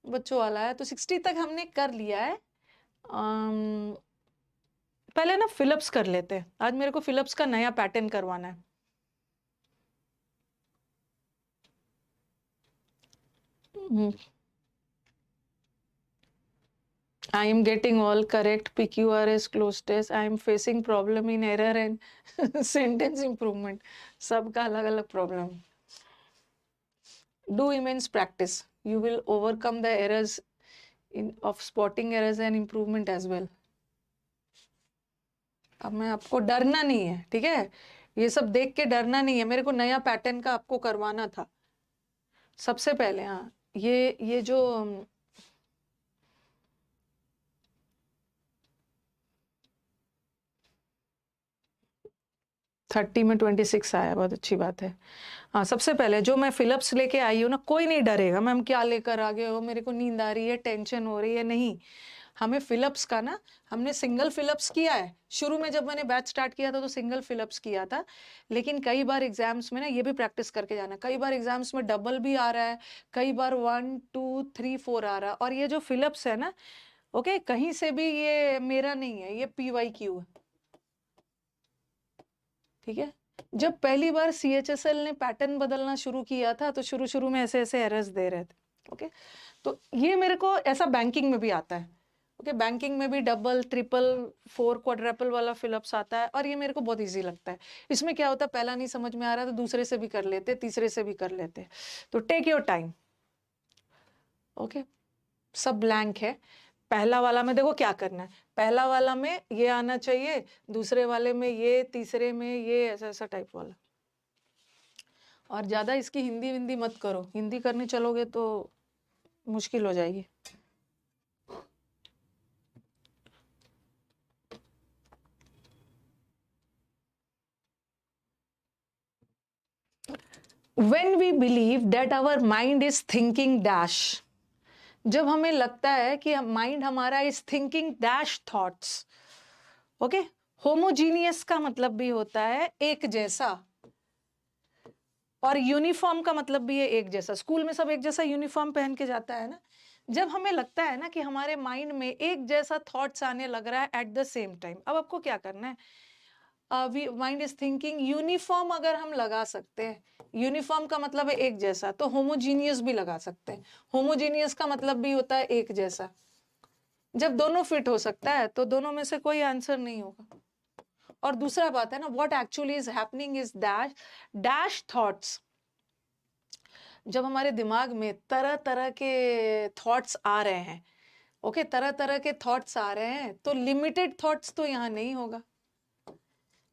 बच्चों वाला है। तो 60 तक हमने कर लिया है। पहले ना फिलअप्स कर लेते हैं, आज मेरे को फिलअप्स का नया पैटर्न करवाना है। I am getting all correct, PQRS close test. I am facing problem in error and sentence improvement. सबका अलग अलग problem. Do immense practice. You will overcome the errors of spotting errors and improvement as well. अब मैं आपको डरना नहीं है, ठीक है, ये सब देख के डरना नहीं है, मेरे को नया पैटर्न का आपको करवाना था सबसे पहले। हाँ, ये जो 30 में 26 आया, बहुत अच्छी बात है। हाँ, सबसे पहले जो मैं फिलअप्स लेके आई हूँ ना, कोई नहीं डरेगा मैम क्या लेकर आ गए हो, मेरे को नींद आ रही है, टेंशन हो रही है, नहीं। हमें फिलअप्स का ना, हमने सिंगल फिलअप्स किया है शुरू में, जब मैंने बैच स्टार्ट किया था तो सिंगल फिलअप्स किया था, लेकिन कई बार एग्जाम्स में ना ये भी प्रैक्टिस करके जाना, कई बार एग्जाम्स में डबल भी आ रहा है, कई बार 1 2 3 4 आ रहा है। और ये जो फिलअप्स है ना, ओके, कहीं से भी ये मेरा नहीं है, ये PYQ है, ठीक है। जब पहली बार CHSL ने पैटर्न बदलना शुरू किया था तो शुरू शुरू में ऐसे ऐसे एरर्स दे रहे थे, ओके। तो ये मेरे को ऐसा बैंकिंग में भी आता है, ओके, बैंकिंग में भी डबल ट्रिपल 4 क्वाड्रपल वाला फिलअप्स आता है, और ये मेरे को बहुत इजी लगता है। इसमें क्या होता है, पहला नहीं समझ में आ रहा तो दूसरे से भी कर लेते, तीसरे से भी कर लेते, तो टेक योर टाइम, ओके। सब ब्लैंक है, पहला वाला में देखो क्या करना है, पहला वाला में ये आना चाहिए, दूसरे वाले में ये, तीसरे में ये, ऐसा ऐसा टाइप वाला। और ज्यादा इसकी हिंदी विंदी मत करो, हिंदी करने चलोगे तो मुश्किल हो जाएगी। When we believe that our mind is thinking dash, जब हमें लगता है कि माइंड हमारा is thinking dash thoughts, okay. Homogeneous का मतलब भी होता है एक जैसा, और यूनिफॉर्म का मतलब भी है एक जैसा। स्कूल में सब एक जैसा यूनिफॉर्म पहन के जाता है ना। जब हमें लगता है ना कि हमारे माइंड में एक जैसा थॉट्स आने लग रहा है एट द सेम टाइम, अब आपको क्या करना है, माइंड इज थिंकिंग यूनिफॉर्म अगर हम लगा सकते हैं, यूनिफॉर्म का मतलब है एक जैसा, तो होमोजीनियस भी लगा सकते हैं, होमोजीनियस का मतलब भी होता है एक जैसा। जब दोनों फिट हो सकता है तो दोनों में से कोई आंसर नहीं होगा, और दूसरा बात है ना, what actually is happening is dash thoughts. जब हमारे दिमाग में तरह तरह के थॉट्स आ रहे हैं, ओके, तरह तरह के थॉट्स आ रहे हैं, तो लिमिटेड थॉट्स तो यहाँ नहीं होगा।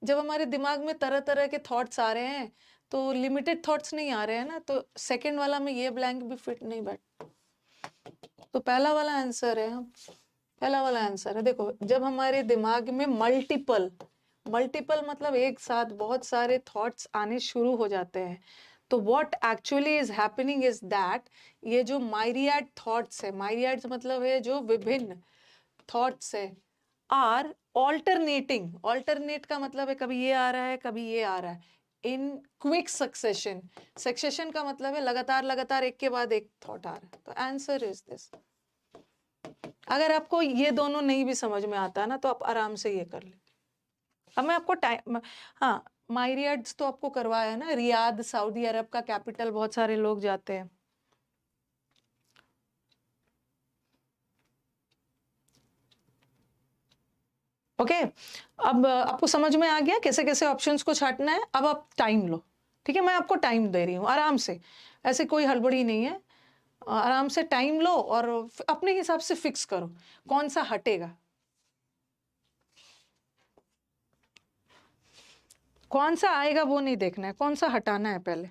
जब हमारे दिमाग में तरह तरह के थॉट्स आ रहे हैं तो लिमिटेड थॉट्स नहीं आ रहे हैं ना, तो सेकंड वाला में ये ब्लैंक भी फिट नहीं बैठ। तो पहला वाला आंसर है, पहला वाला आंसर है। देखो, जब हमारे दिमाग में मल्टीपल मतलब एक साथ बहुत सारे थॉट्स आने शुरू हो जाते हैं, तो what actually is happening is that ये जो माइरियाड थॉट्स है, माइरियाड मतलब है जो विभिन्न थॉट्स है, आर ऑल्टरनेटिंग। ऑल्टरनेट का मतलब है कभी ये आ रहा है कभी ये आ रहा है, इन क्विक सक्सेशन। सक्सेशन का मतलब है लगातार लगातार एक के बाद एक थॉट आ रहा है। तो आंसर इज दिस। अगर आपको ये दोनों नहीं भी समझ में आता ना तो आप आराम से ये कर ले। अब मैं आपको टाइम, हाँ, माइरियाड्स तो आपको करवाया है ना, रियाद सऊदी अरब का कैपिटल, बहुत सारे लोग जाते हैं। ओके, अब आपको समझ में आ गया कैसे कैसे ऑप्शंस को छांटना है। अब आप टाइम लो, ठीक है, मैं आपको टाइम दे रही हूँ आराम से, ऐसे कोई हड़बड़ी नहीं है। आराम से टाइम लो और अपने हिसाब से फिक्स करो कौन सा हटेगा, कौन सा आएगा वो नहीं देखना है, कौन सा हटाना है पहले।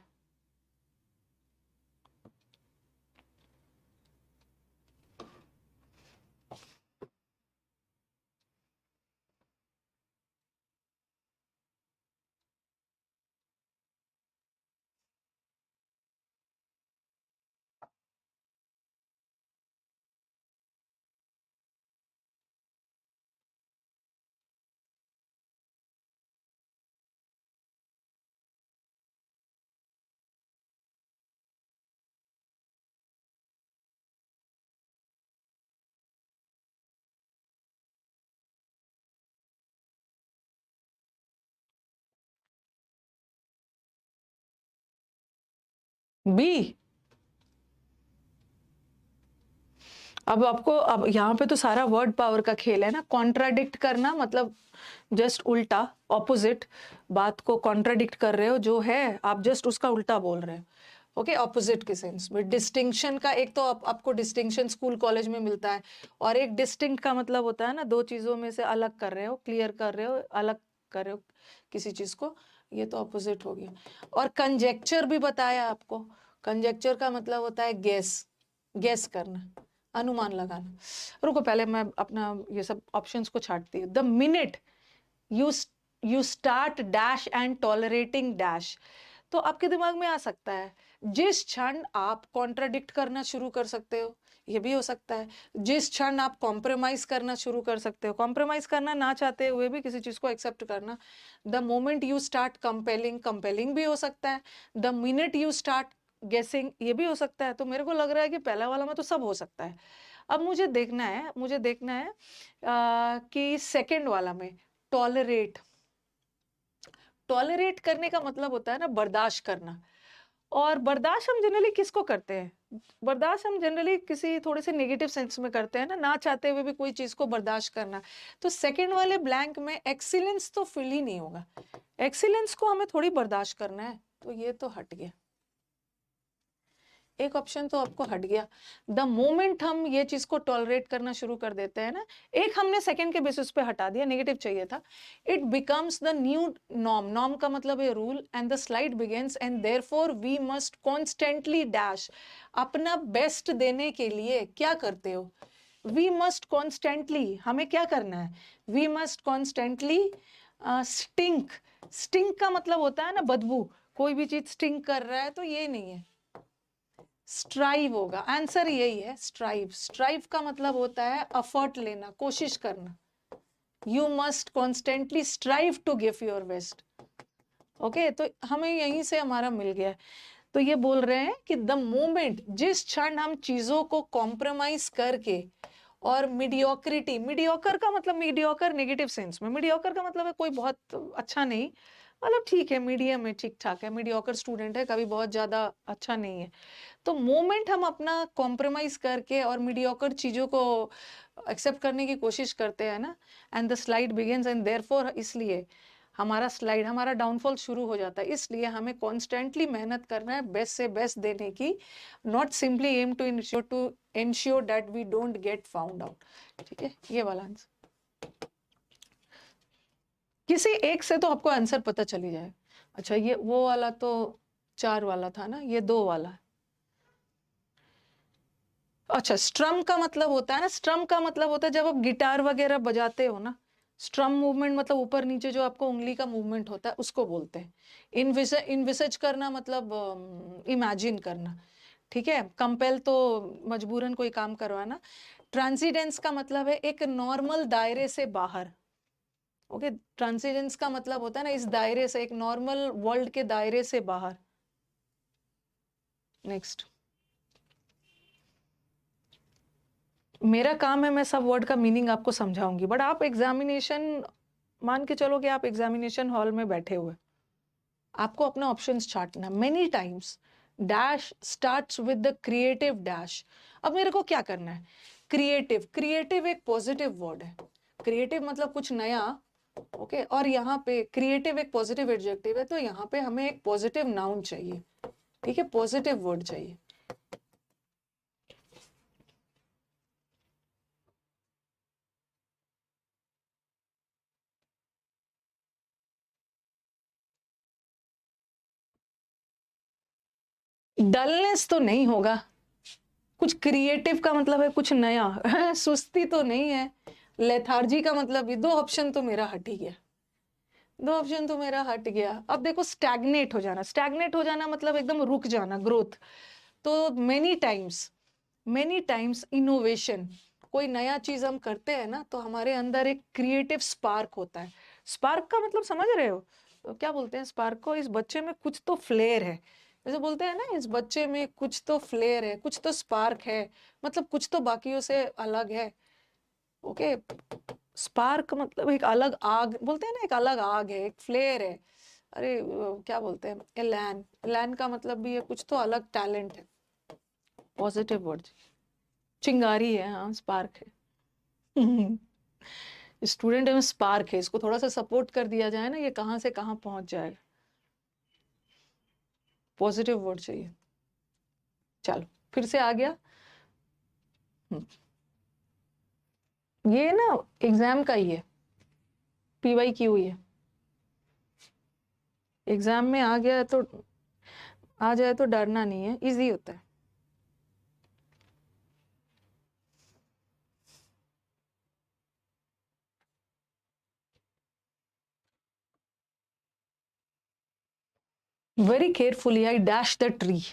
बी। अब आपको, अब यहाँ पे तो सारा वर्ड पावर का खेल है ना, कॉन्ट्राडिक्ट करना मतलब जस्ट उल्टा, ऑपोजिट बात को कॉन्ट्राडिक्ट कर रहे हो, जो है आप जस्ट उसका उल्टा बोल रहे हो। ओके, ऑपोजिट के सेंस में डिस्टिंक्शन का, एक तो आपको डिस्टिंक्शन स्कूल कॉलेज में मिलता है, और एक डिस्टिंक्ट का मतलब होता है ना दो चीजों में से अलग कर रहे हो, क्लियर कर रहे हो, अलग कर रहे हो किसी चीज को, ये तो ऑपोजिट हो गया। और कंजेक्चर भी बताया आपको, कंजेक्चर का मतलब होता है गेस, गेस करना, अनुमान लगाना। रुको पहले मैं अपना ये सब ऑप्शंस को छांटती हूँ। The minute you start dash and tolerating dash, तो आपके दिमाग में आ सकता है जिस क्षण आप कॉन्ट्राडिक्ट करना शुरू कर सकते हो, ये भी हो सकता है जिस क्षण आप कॉम्प्रोमाइज करना शुरू कर सकते हो, कॉम्प्रोमाइज करना ना चाहते हुए भी किसी चीज को एक्सेप्ट करना। The moment you start compelling, compelling भी हो सकता है। द मिनट यू स्टार्ट गेसिंग, ये भी हो सकता है। तो मेरे को लग रहा है कि पहला वाला में तो सब हो सकता है। अब मुझे देखना है, मुझे देखना है कि सेकंड वाला में टॉलरेट, टॉलरेट करने का मतलब होता है ना बर्दाश्त करना। और बर्दाश्त हम जनरली किसको करते हैं, बर्दाश्त हम जनरली किसी थोड़े से नेगेटिव सेंस में करते हैं ना चाहते हुए भी कोई चीज को बर्दाश्त करना। तो सेकंड वाले ब्लैंक में एक्सीलेंस तो फिल ही नहीं होगा, एक्सीलेंस को हमें थोड़ी बर्दाश्त करना है, तो ये तो हट गया, एक ऑप्शन तो आपको हट गया। द मोमेंट हम ये चीज को टॉलरेट करना शुरू कर देते हैं ना, एक हमने सेकंड के बेसिस पे हटा दिया, नेगेटिव चाहिए था, it becomes the new norm, norm का मतलब है rule, and the slide begins and therefore we must constantly dash. अपना बेस्ट देने के लिए क्या करते हो, वी मस्ट कॉन्स्टेंटली, हमें क्या करना है, we must constantly stink. Stink का मतलब होता है ना बदबू, कोई भी चीज स्टिंक कर रहा है, तो ये नहीं है, स्ट्राइव होगा, आंसर यही है, स्ट्राइव। स्ट्राइव का मतलब होता है एफर्ट लेना, कोशिश करना। You must constantly strive to give your best. Okay, तो हमें यहीं से हमारा मिल गया है। तो ये बोल रहे हैं कि द मोमेंट, जिस क्षण हम चीजों को कॉम्प्रोमाइज करके और मीडियोक्रिटी, मीडियोकर का मतलब मीडियोकर नेगेटिव सेंस में, मीडियोकर का मतलब है कोई बहुत अच्छा नहीं, मतलब ठीक है, मीडियम है, ठीक ठाक है, मीडियोकर स्टूडेंट है, कभी बहुत ज्यादा अच्छा नहीं है। तो मोमेंट हम अपना कॉम्प्रोमाइज करके और मीडियोकर चीजों को एक्सेप्ट करने की कोशिश करते हैं ना, and the slide begins, and therefore इसलिए हमारा डाउनफॉल शुरू हो जाता है। इसलिए हमें कॉन्स्टेंटली मेहनत करना है बेस्ट से बेस्ट देने की, not simply aim to ensure that we don't get found out. ठीक है, ये वाला आंसर। किसी एक से तो आपको आंसर पता चली जाए। अच्छा, ये वो वाला तो 4 वाला था ना, ये 2 वाला है। अच्छा, स्ट्रम का मतलब होता है ना, स्ट्रम का मतलब होता है जब आप गिटार वगैरह बजाते हो ना, स्ट्रम मूवमेंट मतलब ऊपर नीचे जो आपको उंगली का मूवमेंट होता है उसको बोलते हैं। इनविसेज करना मतलब इमेजिन करना। ठीक है, कंपेल तो मजबूरन कोई काम करवाना। ट्रांसीडेंस का मतलब है एक नॉर्मल दायरे से बाहर। ओके, ट्रांसीडेंस का मतलब होता है ना इस दायरे से, एक नॉर्मल वर्ल्ड के दायरे से बाहर। नेक्स्ट, मेरा काम है मैं सब वर्ड का मीनिंग आपको समझाऊंगी, बट आप एग्जामिनेशन मान के चलो कि आप एग्जामिनेशन हॉल में बैठे हुए, आपको अपना ऑप्शंस छांटना। Many times dash starts with the creative dash. अब मेरे को क्या करना है, क्रिएटिव, क्रिएटिव एक पॉजिटिव वर्ड है, क्रिएटिव मतलब कुछ नया। ओके, और यहाँ पे क्रिएटिव एक पॉजिटिव एडजेक्टिव है, तो यहाँ पे हमें एक पॉजिटिव नाउन चाहिए। ठीक है, पॉजिटिव वर्ड चाहिए। डलनेस तो नहीं होगा, कुछ क्रिएटिव का मतलब है कुछ नया। सुस्ती तो नहीं है, लेथार्जी का मतलब, ये 2 ऑप्शन तो मेरा हट ही गया, 2 ऑप्शन तो मेरा हट गया। अब देखो, स्टैग्नेट हो जाना, स्टैग्नेट हो जाना मतलब एकदम रुक जाना, ग्रोथ। तो मेनी टाइम्स इनोवेशन, कोई नया चीज हम करते हैं ना तो हमारे अंदर एक क्रिएटिव स्पार्क होता है। स्पार्क का मतलब समझ रहे हो, तो क्या बोलते हैं स्पार्क को, इस बच्चे में कुछ तो फ्लेयर है, जैसे बोलते हैं ना इस बच्चे में कुछ तो फ्लेयर है, कुछ तो स्पार्क है, मतलब कुछ तो बाकियों से अलग है। ओके, स्पार्क मतलब एक अलग आग, बोलते हैं ना एक अलग आग है, एक फ्लेयर है। अरे क्या बोलते हैं, एलैन, एलैन का मतलब भी है कुछ तो अलग टैलेंट है। पॉजिटिव वर्ड, चिंगारी है, हाँ स्पार्क है। स्टूडेंट में स्पार्क है, इसको थोड़ा सा सपोर्ट कर दिया जाए ना, ये कहाँ से कहाँ पहुंच जाएगा। पॉजिटिव वर्ड चाहिए। चलो, फिर से आ गया। ये ना एग्जाम का ही है, पीवाई क्यू ही है, एग्जाम में आ गया तो आ जाए तो डरना नहीं है, इजी होता है। Very carefully I dash the tree.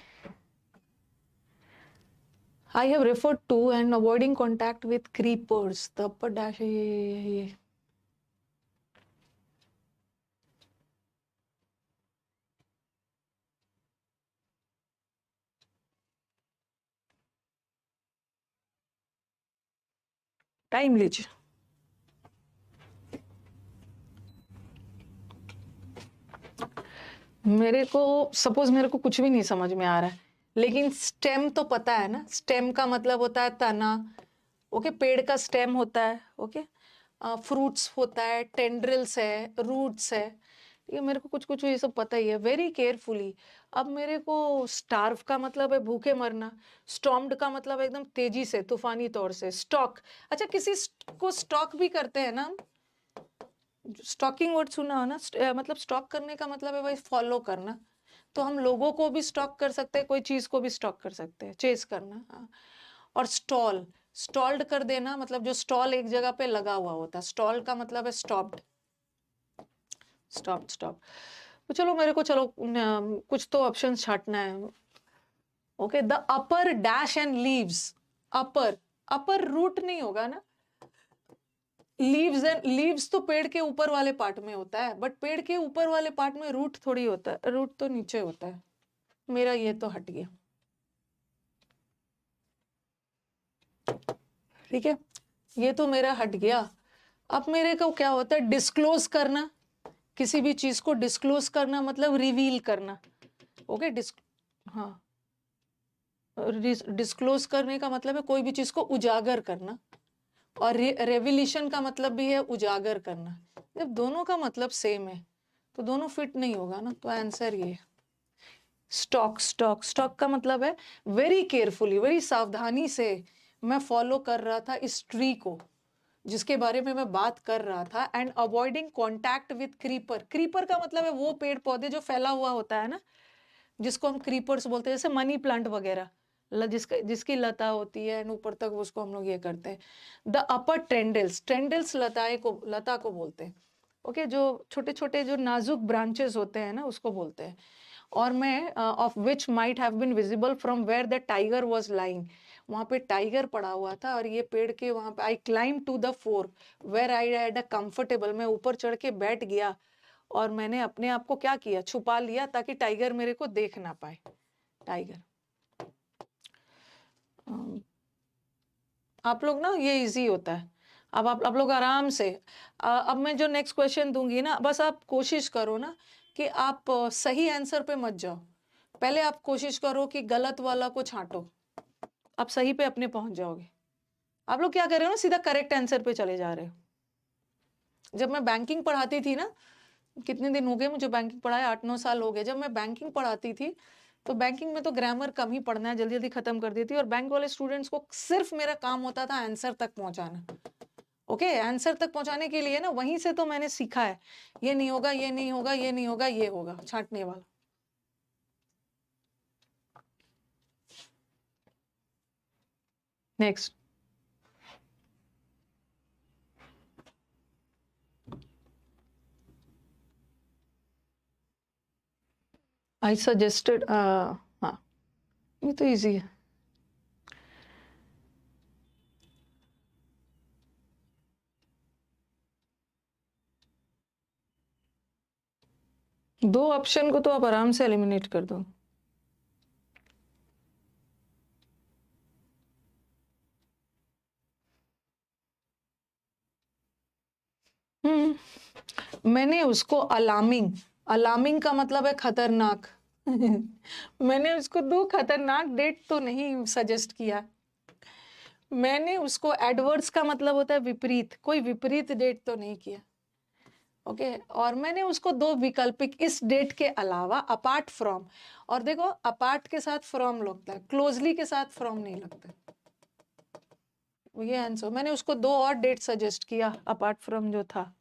I have referred to and avoiding contact with creepers. The upper dash ये टाइम लीजिए। मेरे को सपोज मेरे को कुछ भी नहीं समझ में आ रहा है, लेकिन स्टेम तो पता है ना, स्टेम का मतलब होता है तना। ओके, पेड़ का स्टेम होता है। ओके, फ्रूट्स होता है, टेंड्रिल्स है, रूट्स है। ये मेरे को कुछ कुछ ये सब पता ही है, वेरी केयरफुली। अब मेरे को स्टार्व का मतलब है भूखे मरना, स्टॉर्म्ड का मतलब है एकदम तेजी से, तूफानी तौर से। स्टॉक, अच्छा किसी को स्टॉक भी करते हैं ना, स्टॉकिंग वर्ड सुना हो ना, मतलब स्टॉक करने का मतलब है भाई फॉलो करना। तो हम लोगों को भी स्टॉक कर सकते हैं, कोई चीज को भी स्टॉक कर सकते हैं, चेस करना। हाँ। और स्टॉल, स्टॉल्ड कर देना मतलब जो स्टॉल एक जगह पे लगा हुआ होता है, स्टॉल का मतलब है स्टॉप्ड, स्टॉप। तो चलो मेरे को चलो कुछ तो ऑप्शन छाटना है। Okay, the upper dash and leaves, upper, upper root नहीं होगा ना, लीव्स एंड लीव्स तो पेड़ के ऊपर वाले पार्ट में होता है, बट पेड़ के ऊपर वाले पार्ट में रूट थोड़ी होता है, रूट तो नीचे होता है। मेरा ये तो हट गया। ठीक है, ये तो मेरा हट गया। अब मेरे को क्या होता है, डिस्क्लोज करना, किसी भी चीज को डिस्क्लोज करना मतलब रिवील करना। ओके, हाँ, डिस्क्लोज करने का मतलब है कोई भी चीज को उजागर करना, और रेवोल्यूशन का मतलब भी है उजागर करना। जब दोनों का मतलब सेम है तो दोनों फिट नहीं होगा ना, तो आंसर ये है। स्टॉक, स्टॉक, स्टॉक का मतलब है वेरी केयरफुली, वेरी सावधानी से मैं फॉलो कर रहा था इस ट्री को जिसके बारे में मैं बात कर रहा था, and avoiding contact with creeper. Creeper का मतलब है वो पेड़ पौधे जो फैला हुआ होता है ना, जिसको हम क्रीपर्स बोलते हैं, जैसे मनी प्लांट वगैरह, जिसकी लता होती है एंड ऊपर तक उसको हम लोग ये करते हैं। द अपर टेंडल्स, टेंडल्स लता को बोलते हैं। ओके, जो छोटे छोटे जो नाजुक ब्रांचेस होते हैं ना, उसको बोलते हैं। और मैं of which might have been visible from where the tiger was lying, वहां पे टाइगर पड़ा हुआ था और ये पेड़ के वहां पे I climb to the fork where I had a comfortable, मैं ऊपर चढ़ के बैठ गया और मैंने अपने आप को क्या किया, छुपा लिया ताकि टाइगर मेरे को देख ना पाए। टाइगर। आप लोग ना, ये इजी होता है। अब आप लोग आराम से, अब मैं जो नेक्स्ट क्वेश्चन दूंगी ना, बस आप कोशिश करो ना कि आप सही आंसर पे मत जाओ। पहले आप कोशिश करो कि गलत वाला को छांटो, आप सही पे अपने पहुंच जाओगे। आप लोग क्या कर रहे हो ना, सीधा करेक्ट आंसर पे चले जा रहे हो। जब मैं बैंकिंग पढ़ाती थी ना, कितने दिन हो गए मुझे बैंकिंग पढ़ाए, 8-9 साल हो गए। जब मैं बैंकिंग पढ़ाती थी तो बैंकिंग में तो ग्रामर कम ही पढ़ना है, जल्दी जल्दी खत्म कर देती, और बैंक वाले स्टूडेंट्स को सिर्फ मेरा काम होता था आंसर तक पहुंचाना। ओके, आंसर तक पहुंचाने के लिए ना, वहीं से तो मैंने सीखा है, ये नहीं होगा, ये नहीं होगा, ये नहीं होगा, ये होगा, छांटने वाला। नेक्स्ट, आई सजेस्टेड, हाँ ये तो इजी है। दो ऑप्शन को तो आप आराम से एलिमिनेट कर दो। मैंने उसको अलार्मिंग, अलार्मिंग का मतलब है खतरनाक। मैंने उसको दो खतरनाक डेट तो नहीं सजेस्ट किया, मैंने उसको एडवर्स का मतलब होता है विपरीत, कोई विपरीत डेट तो नहीं किया। ओके, और मैंने उसको दो वैकल्पिक, इस डेट के अलावा, अपार्ट फ्रॉम, और देखो अपार्ट के साथ फ्रॉम लगता है, क्लोजली के साथ फ्रॉम नहीं लगता। ये आंसर, मैंने उसको दो और डेट सजेस्ट किया अपार्ट फ्रॉम जो था।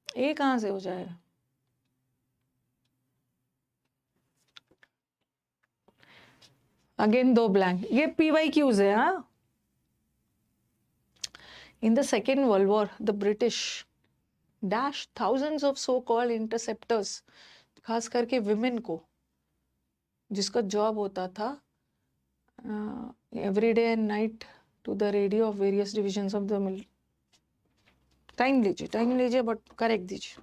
ये कहां से हो जाएगा? अगेन दो ब्लैंक, ये PYQs है। हाँ, in the second world war the British dash thousands of so called interceptors, खास करके विमेन को, जिसका जॉब होता था every day and night to the radio of various divisions of the mil. Time लीजिए बट करेक्ट दीजिए।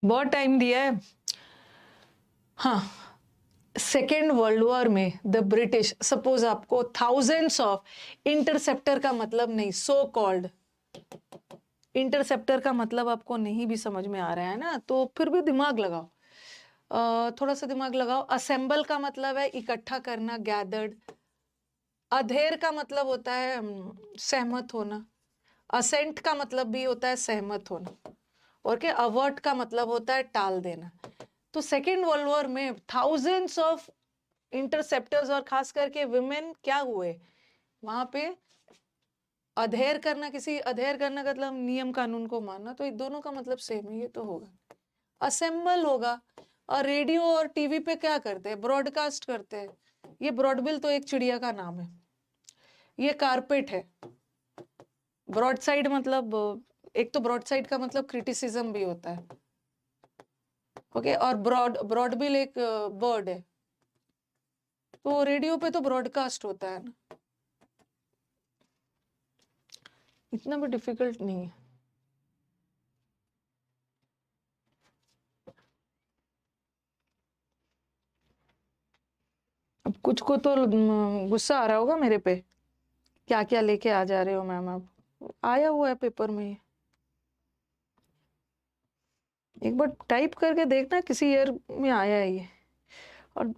बहुत time दिया है। हाँ, सेकेंड वर्ल्ड वॉर में द ब्रिटिश, सपोज आपको थाउजेंड्स ऑफ, इंटरसेप्टर का मतलब नहीं, सो कॉल्ड, इंटरसेप्टर का मतलब आपको नहीं भी समझ में आ रहा है ना, तो फिर भी दिमाग लगाओ, थोड़ा सा दिमाग लगाओ। असेंबल का मतलब है इकट्ठा करना, गैदर्ड। अधेर का मतलब होता है सहमत होना। असेंट का मतलब भी होता है सहमत होना। और क्या, अवर्ट का मतलब होता है टाल देना। तो सेकेंड वर्ल्ड वॉर में थाउजेंड्स ऑफ इंटरसेप्टर्स और खास करके विमेन क्या हुए वहां पे, अधेर करना, किसी अधेर करना का मतलब नियम कानून को मानना, तो ये दोनों का मतलब सेम है, ये तो होगा। असेंबल होगा। और रेडियो और टीवी पे क्या करते हैं, ब्रॉडकास्ट करते हैं। ये ब्रॉडबिल तो एक चिड़िया का नाम है। ये कारपेट है। ब्रॉड साइड मतलब एक तो ब्रॉड साइड का मतलब क्रिटिसिज्म भी होता है, ओके, और ब्रॉडबिल एक बर्ड है, तो रेडियो पे तो ब्रॉडकास्ट होता है ना, इतना भी डिफिकल्ट नहीं है। अब कुछ को तो गुस्सा आ रहा होगा मेरे पे, क्या क्या लेके आ जा रहे हो मैम आप, आया हुआ है पेपर में, एक बार टाइप करके देखना किसी ईयर में आया है ये, और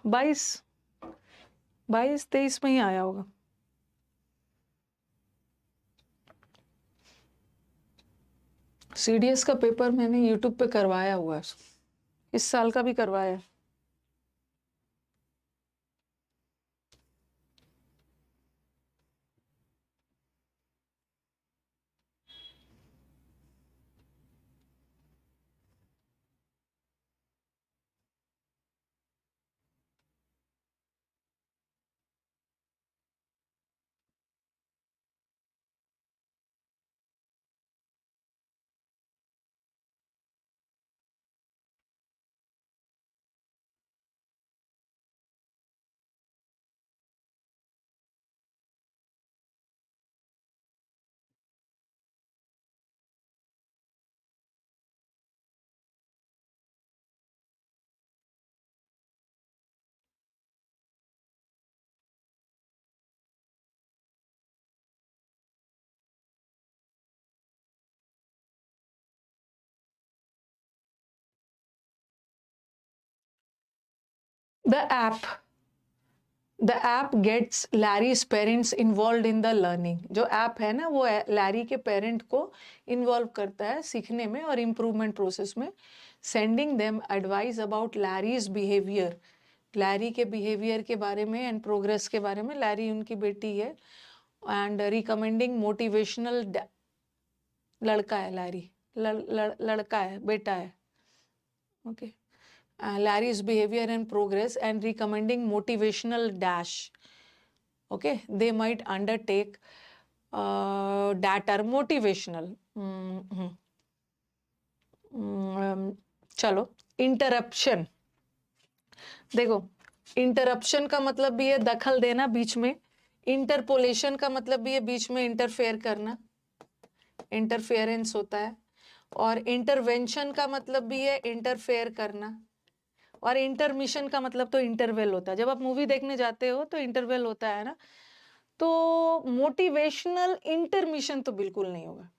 22-23 में ही आया होगा। सीडीएस का पेपर मैंने यूट्यूब पे करवाया हुआ है, इस साल का भी करवाया है। The app gets Larry's parents involve in the learning. जो ऐप है ना वो लैरी के पेरेंट को इन्वॉल्व करता है सीखने में और इम्प्रूवमेंट प्रोसेस में, sending them advice about Larry's behaviour, Larry के बिहेवियर के बारे में एंड प्रोग्रेस के बारे में, लैरी उनकी बेटी है, एंड रिकमेंडिंग मोटिवेशनल, लड़का है लैरी, लड़का है, बेटा है, okay, Larry's behavior and progress and recommending motivational dash, okay, they might undertake that are motivational, चलो, इंटरप्शन, देखो इंटरप्शन का मतलब भी है दखल देना बीच में, इंटरपोलेशन का मतलब भी है बीच में इंटरफेयर करना, इंटरफेरेंस होता है, और इंटरवेंशन का मतलब भी है इंटरफेयर करना, और इंटरमिशन का मतलब तो इंटरवेल होता है, जब आप मूवी देखने जाते हो तो इंटरवेल होता है ना, तो मोटिवेशनल इंटरमिशन तो बिल्कुल नहीं होगा,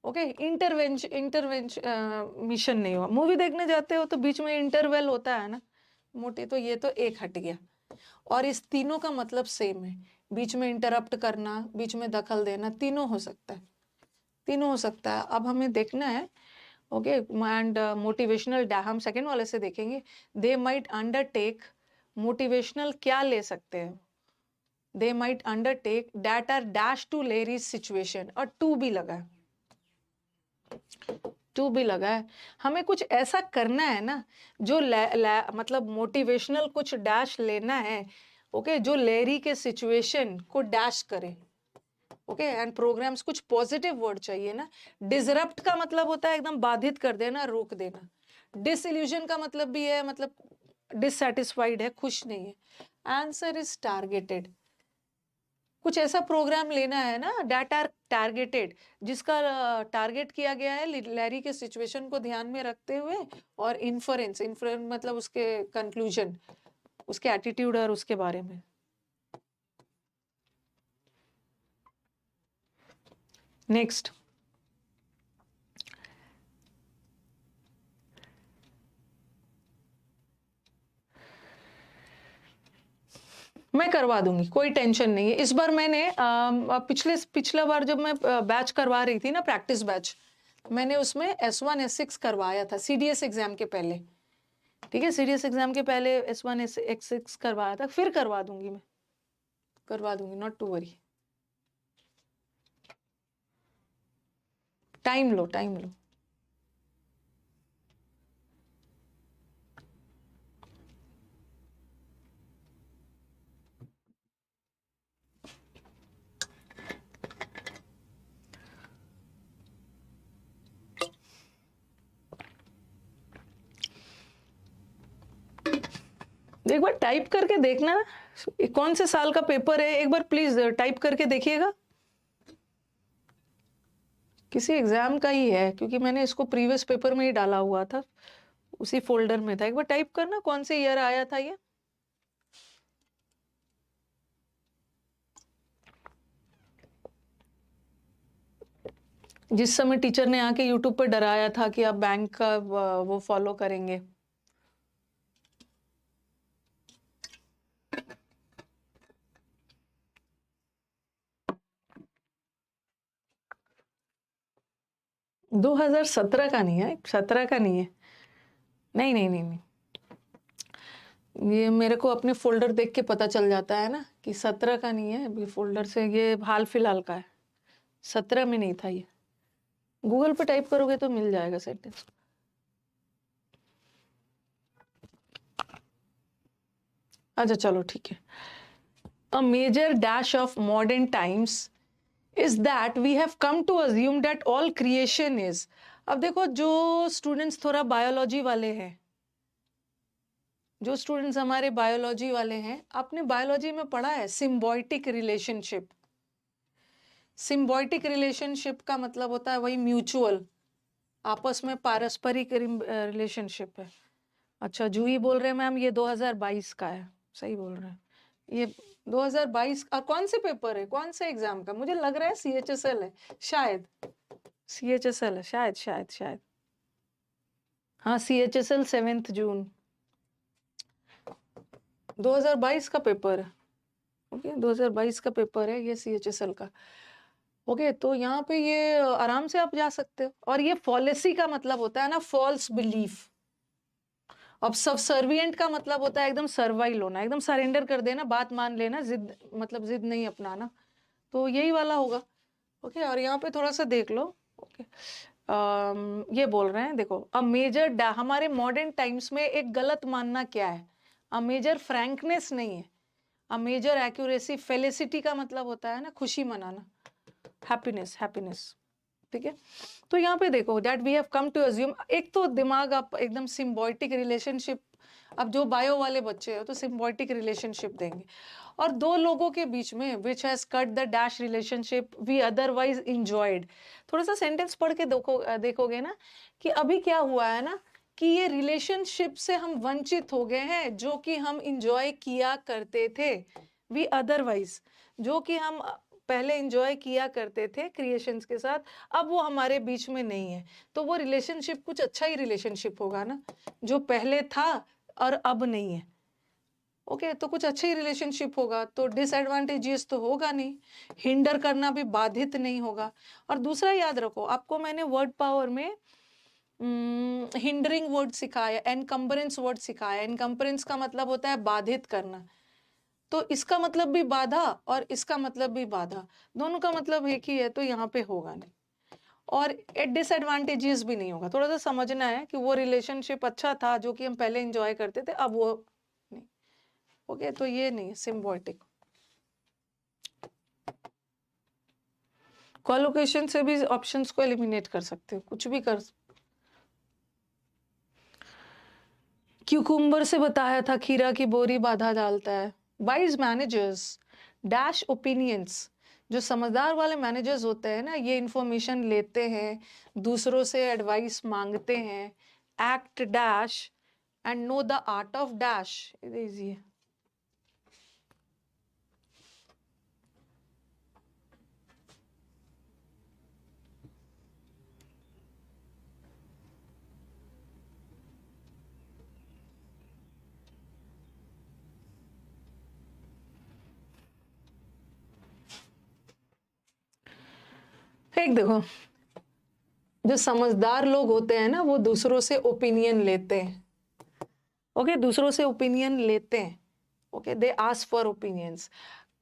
ओके, मिशन नहीं होगा, मूवी देखने जाते हो तो बीच में इंटरवेल होता है ना, मोटी, तो ये तो एक हट गया, और इस तीनों का मतलब सेम है, बीच में इंटरप्ट करना, बीच में दखल देना, तीनों हो सकता है, तीनों हो सकता है। अब हमें देखना है, ओके, एंड मोटिवेशनल, हम सेकेंड वाले से देखेंगे, दे माइट अंडरटेक, मोटिवेशनल क्या ले सकते हैं, they might undertake that are dash to Larry's situation, और टू भी लगा है, टू भी लगा है, हमें कुछ ऐसा करना है ना जो मतलब मोटिवेशनल कुछ डैश लेना है, ओके, जो लेरी के सिचुएशन को डैश करे, ओके, एंड प्रोग्राम्स, कुछ पॉजिटिव वर्ड चाहिए ना, डिसरप्ट का मतलब होता है एकदम बाधित कर देना, रोक देना, डिसइल्यूजन का मतलब भी है, मतलब डिससेटिस्फाइड है, खुश नहीं है, आंसर इज टारगेटेड, कुछ ऐसा प्रोग्राम लेना है ना डेट आर टारगेटेड, जिसका टारगेट किया गया है लैरी के सिचुएशन को ध्यान में रखते हुए, और इन्फरेंस मतलब उसके कंक्लूजन, उसके एटीट्यूड और उसके बारे में। नेक्स्ट, मैं करवा दूंगी, कोई टेंशन नहीं है, इस बार मैंने पिछला बार जब मैं बैच करवा रही थी ना, प्रैक्टिस बैच, मैंने उसमें S1 S6 करवाया था सीडीएस एग्जाम के पहले, ठीक है, सीडीएस एग्जाम के पहले S1 S6 करवाया था, फिर करवा दूंगी, मैं करवा दूंगी, नॉट टू वरी, टाइम लो, टाइम लो। एक बार टाइप करके देखना, कौन से साल का पेपर है एक बार प्लीज टाइप करके देखिएगा। किसी एग्जाम का ही है, क्योंकि मैंने इसको प्रीवियस पेपर में ही डाला हुआ था, उसी फोल्डर में था। एक बार टाइप करना कौन से ईयर आया था ये। जिस समय टीचर ने आके यूट्यूब पे डराया था कि आप बैंक का वो फॉलो करेंगे। दो 2017 का नहीं है, 17 का नहीं है, नहीं नहीं नहीं नहीं, ये मेरे को अपने फोल्डर देख के पता चल जाता है ना कि 17 का नहीं है, अभी फोल्डर से ये हाल फिलहाल का है, 17 में नहीं था ये। गूगल पे टाइप करोगे तो मिल जाएगा सेंटेंस। अच्छा चलो ठीक है। A major dash of modern times is that we have come to assume that all creation is. अब देखो, जो स्टूडेंट्स थोड़ा बायोलॉजी वाले हैं, जो स्टूडेंट्स हमारे बायोलॉजी वाले हैं, आपने बायोलॉजी में पढ़ा है सिम्बायोटिक रिलेशनशिप। सिम्बायोटिक रिलेशनशिप का मतलब होता है वही म्यूचुअल, आपस में पारस्परिक रिलेशनशिप है। अच्छा जूही बोल रहे हैं मैम ये 2022 का है, सही बोल रहे हैं। ये 2022 का कौन से पेपर है, कौन से एग्जाम का? मुझे लग रहा है CHSL है शायद, CHSL है शायद शायद शायद, हाँ CHSL 7 जून 2022 का पेपर है। ओके 2022 का पेपर है ये CHSL का। ओके तो यहाँ पे ये आराम से आप जा सकते हो। और ये फॉलेसी का मतलब होता है ना फॉल्स बिलीफ। अब सबसर्विएंट का मतलब होता है एकदम सर्वाइल होना, एकदम सरेंडर कर देना, बात मान लेना, जिद मतलब जिद नहीं अपनाना, तो यही वाला होगा। ओके और यहाँ पे थोड़ा सा देख लो। ओके ये बोल रहे हैं देखो, अ मेजर हमारे मॉडर्न टाइम्स में एक गलत मानना क्या है, अ मेजर फ्रैंकनेस नहीं है, अ मेजर एक्यूरेसी। फेलिसिटी का मतलब होता है ना खुशी मनाना, हैप्पीनेस हैप्पीनेस, ठीक है। तो यहाँ पे देखो that we have come to assume, एक तो दिमाग आप एकदम सिम्बायोटिक रिलेशनशिप, अब जो बायो वाले बच्चे हो तो सिम्बायोटिक रिलेशनशिप देंगे। और दो लोगों के बीच में which has cut the dash relationship we otherwise enjoyed. थोड़ा सा सेंटेंस पढ़ के देखोगे ना कि अभी क्या हुआ है ना, कि ये रिलेशनशिप से हम वंचित हो गए हैं जो कि हम इंजॉय किया करते थे। वी अदरवाइज, जो कि हम पहले इंजॉय किया करते थे क्रिएशंस के साथ, अब वो हमारे बीच में नहीं है। तो वो रिलेशनशिप कुछ अच्छा ही रिलेशनशिप होगा ना, जो पहले था और अब नहीं है। ओके तो कुछ अच्छा ही रिलेशनशिप होगा, तो डिसएडवांटेजेस तो होगा नहीं, हिंडर करना भी बाधित नहीं होगा। और दूसरा याद रखो, आपको मैंने वर्ड पावर में हिंडरिंग वर्ड सिखाया, एनकम्बरेंस वर्ड सिखाया। एनकम्बरेंस का मतलब होता है बाधित करना, तो इसका मतलब भी बाधा और इसका मतलब भी बाधा, दोनों का मतलब एक ही है, तो यहाँ पे होगा नहीं। और डिसएडवांटेजेस भी नहीं होगा। थोड़ा सा समझना है कि वो रिलेशनशिप अच्छा था जो कि हम पहले एंजॉय करते थे, अब वो नहीं। ओके तो ये नहीं सिम्बायोटिक। कोलोकेशन से भी ऑप्शंस को एलिमिनेट कर सकते हो, कुछ भी कर। क्यूकुम्बर से बताया था खीरा की बोरी बाधा डालता है। वाइज मैनेजर्स डैश ओपिनियंस, जो समझदार वाले मैनेजर्स होते हैं ना, ये इंफॉर्मेशन लेते हैं, दूसरों से एडवाइस मांगते हैं, act dash and know the art of dash. Easy है। एक देखो, जो समझदार लोग होते हैं ना वो दूसरों से ओपिनियन लेते हैं। ओके दूसरों से ओपिनियन लेते हैं। Okay they ask for opinions.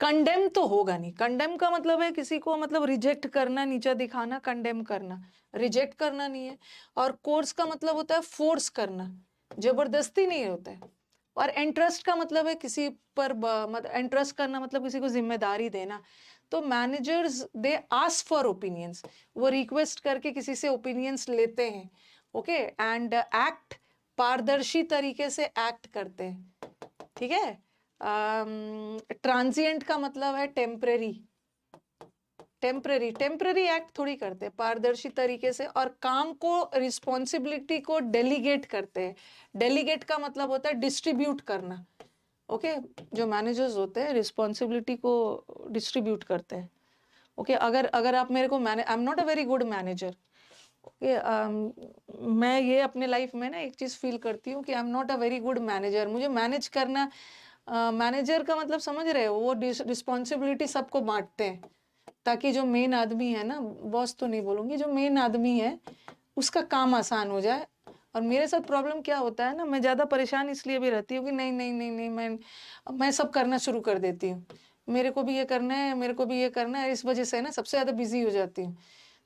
Condemn तो होगा नहीं। कंडेम का मतलब है किसी को मतलब रिजेक्ट करना, नीचा दिखाना, कंडेम करना, रिजेक्ट करना नहीं है। और कोर्स का मतलब होता है फोर्स करना, जबरदस्ती नहीं होता है। और इंटरेस्ट का मतलब है किसी पर मतलब इंटरेस्ट करना मतलब किसी को जिम्मेदारी देना। तो managers they ask for opinions, वो रिक्वेस्ट करके किसी से ओपिनियंस लेते हैं। ओके एंड एक्ट, पारदर्शी तरीके से एक्ट करते हैं। ठीक है। ट्रांजिएंट का मतलब है टेम्परेरी, टेम्परेरी एक्ट थोड़ी करते हैं, पारदर्शी तरीके से, और काम को, रिस्पॉन्सिबिलिटी को डेलीगेट करते हैं। डेलीगेट का मतलब होता है डिस्ट्रीब्यूट करना। ओके, जो मैनेजर्स होते हैं रिस्पॉन्सिबिलिटी को डिस्ट्रीब्यूट करते हैं। ओके, अगर आप मेरे को आई am not a very good manager. मैं ये अपने लाइफ में ना एक चीज फील करती हूँ कि आई am not a very good manager. मुझे मैनेज करना, मैनेजर का मतलब समझ रहे हो, वो रिस्पॉन्सिबिलिटी सबको बांटते हैं, ताकि जो मेन आदमी है ना, बॉस तो नहीं बोलूंगी, जो मेन आदमी है उसका काम आसान हो जाए। और मेरे साथ प्रॉब्लम क्या होता है ना, मैं ज़्यादा परेशान इसलिए भी रहती हूँ कि नहीं नहीं नहीं नहीं, मैं सब करना शुरू कर देती हूँ, मेरे को भी ये करना है, मेरे को भी ये करना है, इस वजह से ना सबसे ज़्यादा बिजी हो जाती हूँ।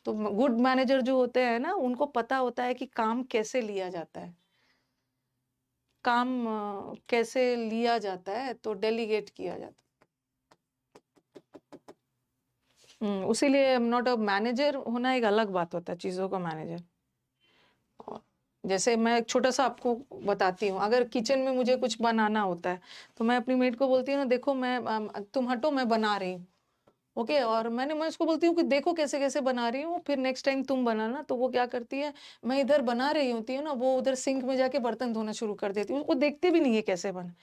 तो गुड मैनेजर जो होते हैं ना, उनको पता होता है कि काम कैसे लिया जाता है, काम कैसे लिया जाता है, तो डेलीगेट किया जाता है। उसीलिए I am not a manager. होना एक अलग बात होता है, चीज़ों का मैनेजर। जैसे मैं एक छोटा सा आपको बताती हूँ, अगर किचन में मुझे कुछ बनाना होता है तो मैं अपनी मेड को बोलती हूँ ना, देखो मैं तुम हटो, मैं बना रही हूँ। ओके, और मैं उसको बोलती हूँ कि देखो कैसे कैसे बना रही हूँ, फिर नेक्स्ट टाइम तुम बनाना। तो वो क्या करती है, मैं इधर बना रही होती हूँ ना, वो उधर सिंक में जाके बर्तन धोना शुरू कर देती हूँ, वो देखते भी नहीं है कैसे बना।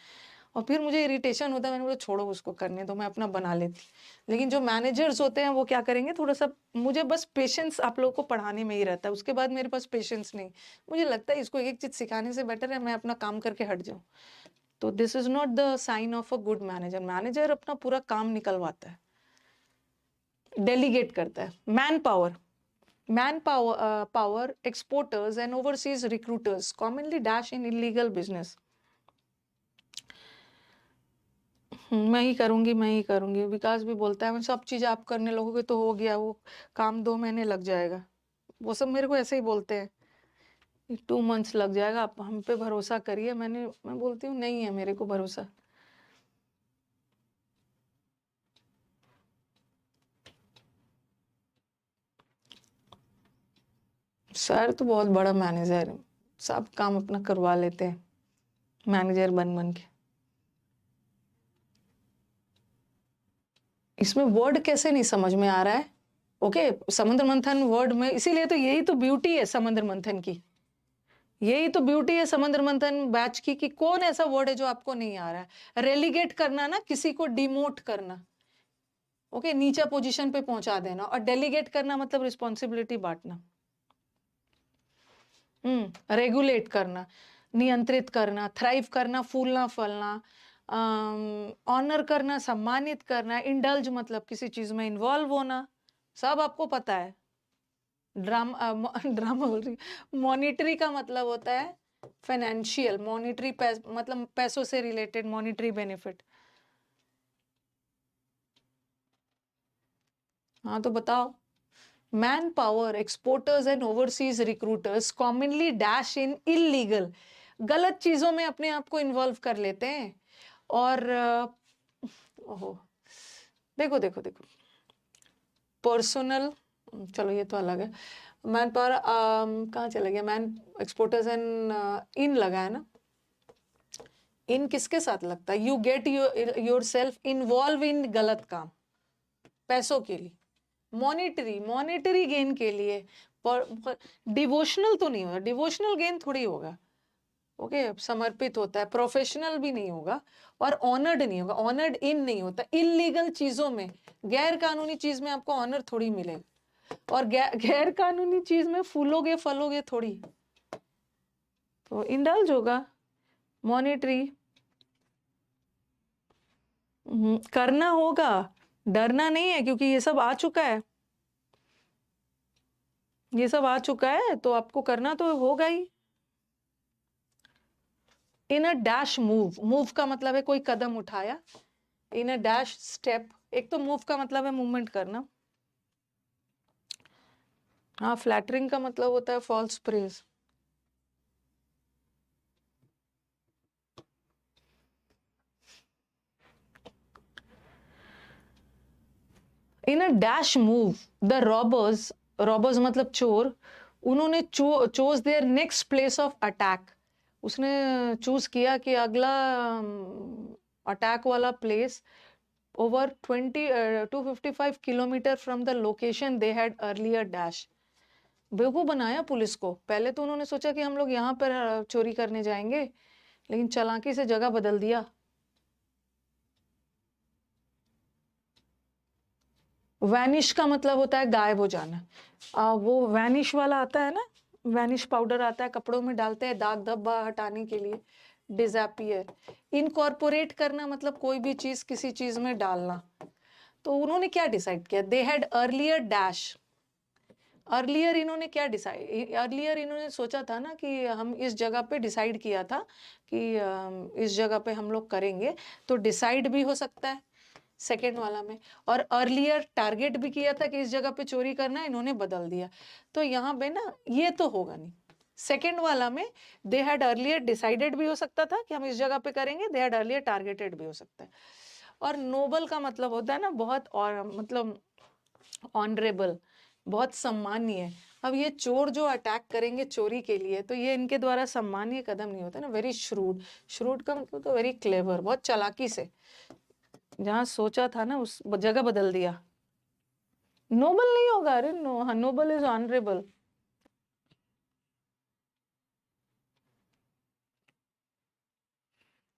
और फिर मुझे इरिटेशन होता है, मैंने बोला छोड़ो उसको करने दो, मैं अपना बना लेती। लेकिन जो मैनेजर्स होते हैं वो क्या करेंगे, थोड़ा सा, मुझे बस पेशेंस आप लोगों को पढ़ाने में ही रहता है, उसके बाद मेरे पास पेशेंस नहीं। मुझे लगता है इसको एक एक चीज सिखाने से बेटर है मैं अपना काम करके हट जाऊं। तो this is not the sign of a good manager. Manager अपना पूरा काम निकलवाता है, डेलीगेट करता है। Manpower exporters and overseas recruiters commonly dash in illegal business. मैं ही करूंगी। विकास भी बोलता है मैं सब चीज आप करने लगोगे तो हो गया, वो काम 2 महीने लग जाएगा। वो सब मेरे को ऐसे ही बोलते हैं, 2 मंथ्स लग जाएगा, आप हम पे भरोसा करिए। मैं बोलती हूँ नहीं है मेरे को भरोसा। सर तो बहुत बड़ा मैनेजर है, सब काम अपना करवा लेते हैं मैनेजर बन बन के। इसमें वर्ड कैसे नहीं समझ में आ रहा है। ओके, समुद्र मंथन वर्ड में, इसीलिए तो यही तो ब्यूटी है समुद्र मंथन की, यही तो ब्यूटी है समुद्र मंथन बैच की, कि कौन ऐसा वर्ड है जो आपको नहीं आ रहा है। रेलीगेट करना ना, किसी को डिमोट करना, ओके, नीचे पोजीशन पे पहुंचा देना। और डेलीगेट करना मतलब रिस्पॉन्सिबिलिटी बांटना। रेगुलेट करना, नियंत्रित करना, थ्राइव करना, फूलना फलना, ऑनर करना, सम्मानित करना, इंडल्ज मतलब किसी चीज में इन्वॉल्व होना, सब आपको पता है। ड्रामा ड्रामा बोल रही, मॉनिटरी का मतलब होता है फाइनेंशियल, मॉनिटरी मतलब पैसों से रिलेटेड, मॉनिटरी बेनिफिट। हाँ तो बताओ। Man power exporters and overseas recruiters commonly dash in illegal, गलत चीजों में अपने आप को इन्वॉल्व कर लेते हैं। और ओहो, देखो देखो देखो, पर्सनल, चलो ये तो अलग है। मैन पावर कहाँ चला गया, मैन एक्सपोर्टर्स एंड इन लगा है ना, इन किसके साथ लगता है, you get your self involve in गलत काम पैसों के लिए, मॉनिटरी गेन के लिए। डिवोशनल तो नहीं होगा, डिवोशनल गेन थोड़ी होगा। ओके, समर्पित होता है, प्रोफेशनल भी नहीं होगा, और ऑनर्ड नहीं होगा, ऑनर्ड इन नहीं होता। इलीगल चीजों में, गैर कानूनी चीज में आपको ऑनर थोड़ी मिलेगा, और गैर कानूनी चीज में फूलोगे फलोगे थोड़ी। तो इंडल्ज होगा, मॉनिटरी करना होगा, डरना नहीं है, क्योंकि ये सब आ चुका है, ये सब आ चुका है, तो आपको करना तो होगा ही। इन अ डैश मूव, मूव का मतलब है कोई कदम उठाया। इन अ डैश स्टेप, एक तो मूव का मतलब है मूवमेंट करना। हाँ, फ्लैटरिंग का मतलब होता है false praise. In a dash move the robbers, robbers मतलब चोर, उन्होंने chose their next place of attack, उसने चूज किया कि अगला अटैक वाला place over 255 kilometre from the location they had earlier dash. बेवकूफ बनाया पुलिस को। पहले तो उन्होंने सोचा कि हम लोग यहाँ पर चोरी करने जाएंगे, लेकिन चालाकी से जगह बदल दिया। वैनिश का मतलब होता है गायब हो जाना। वो वैनिश वाला आता है ना, वैनिश पाउडर आता है, कपड़ों में डालते हैं दाग धब्बा हटाने के लिए। डिसअपियर, इनकॉर्पोरेट करना मतलब कोई भी चीज किसी चीज में डालना। तो उन्होंने क्या डिसाइड किया, दे हैड अर्लियर डैश। अर्लियर इन्होंने क्या डिसाइड, अर्लियर इन्होंने सोचा था ना कि हम इस जगह पे डिसाइड किया था कि इस जगह पे हम लोग करेंगे, तो डिसाइड भी हो सकता है सेकेंड वाला में। और अर्लियर टारगेट भी किया था कि इस जगह पे चोरी करना है, इन्होंने बदल दिया। तो यहाँ पे ना ये तो होगा नहीं। सेकेंड वाला में दे हैड अर्लियर डिसाइडेड भी हो सकता था कि हम इस जगह पे करेंगे, दे हैड अर्लियर टारगेटेड भी हो सकता है। और नोबल का मतलब होता है ना बहुत, और मतलब ऑनरेबल, बहुत सम्मानीय। अब ये चोर जो अटैक करेंगे चोरी के लिए, तो ये इनके द्वारा सम्मानीय कदम नहीं होता ना। वेरी श्रूड, श्रूड का मतलब तो वेरी क्लेवर, बहुत चालाकी से जहां सोचा था ना उस जगह बदल दिया। नोबल नहीं होगा, अरे नो, हाँ नोबल इज ऑनरेबल।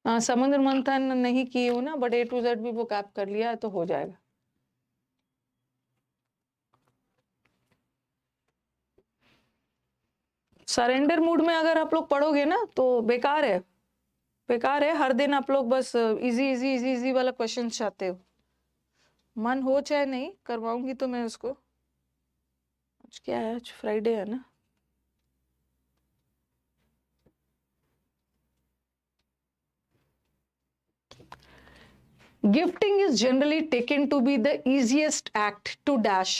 हाँ समुद्र मंथन नहीं की हूं ना, बट A to Z भी वो कैप कर लिया है तो हो जाएगा। सरेंडर मूड में अगर आप लोग पढ़ोगे ना तो बेकार है, बेकार है। हर दिन आप लोग बस इजी इजी इजी इजी वाला क्वेश्चन चाहते हो। मन हो चाहे नहीं, करवाऊंगी तो मैं उसको। आज क्या है, आज फ्राइडे है ना। Gifting is generally taken to be the easiest act to dash.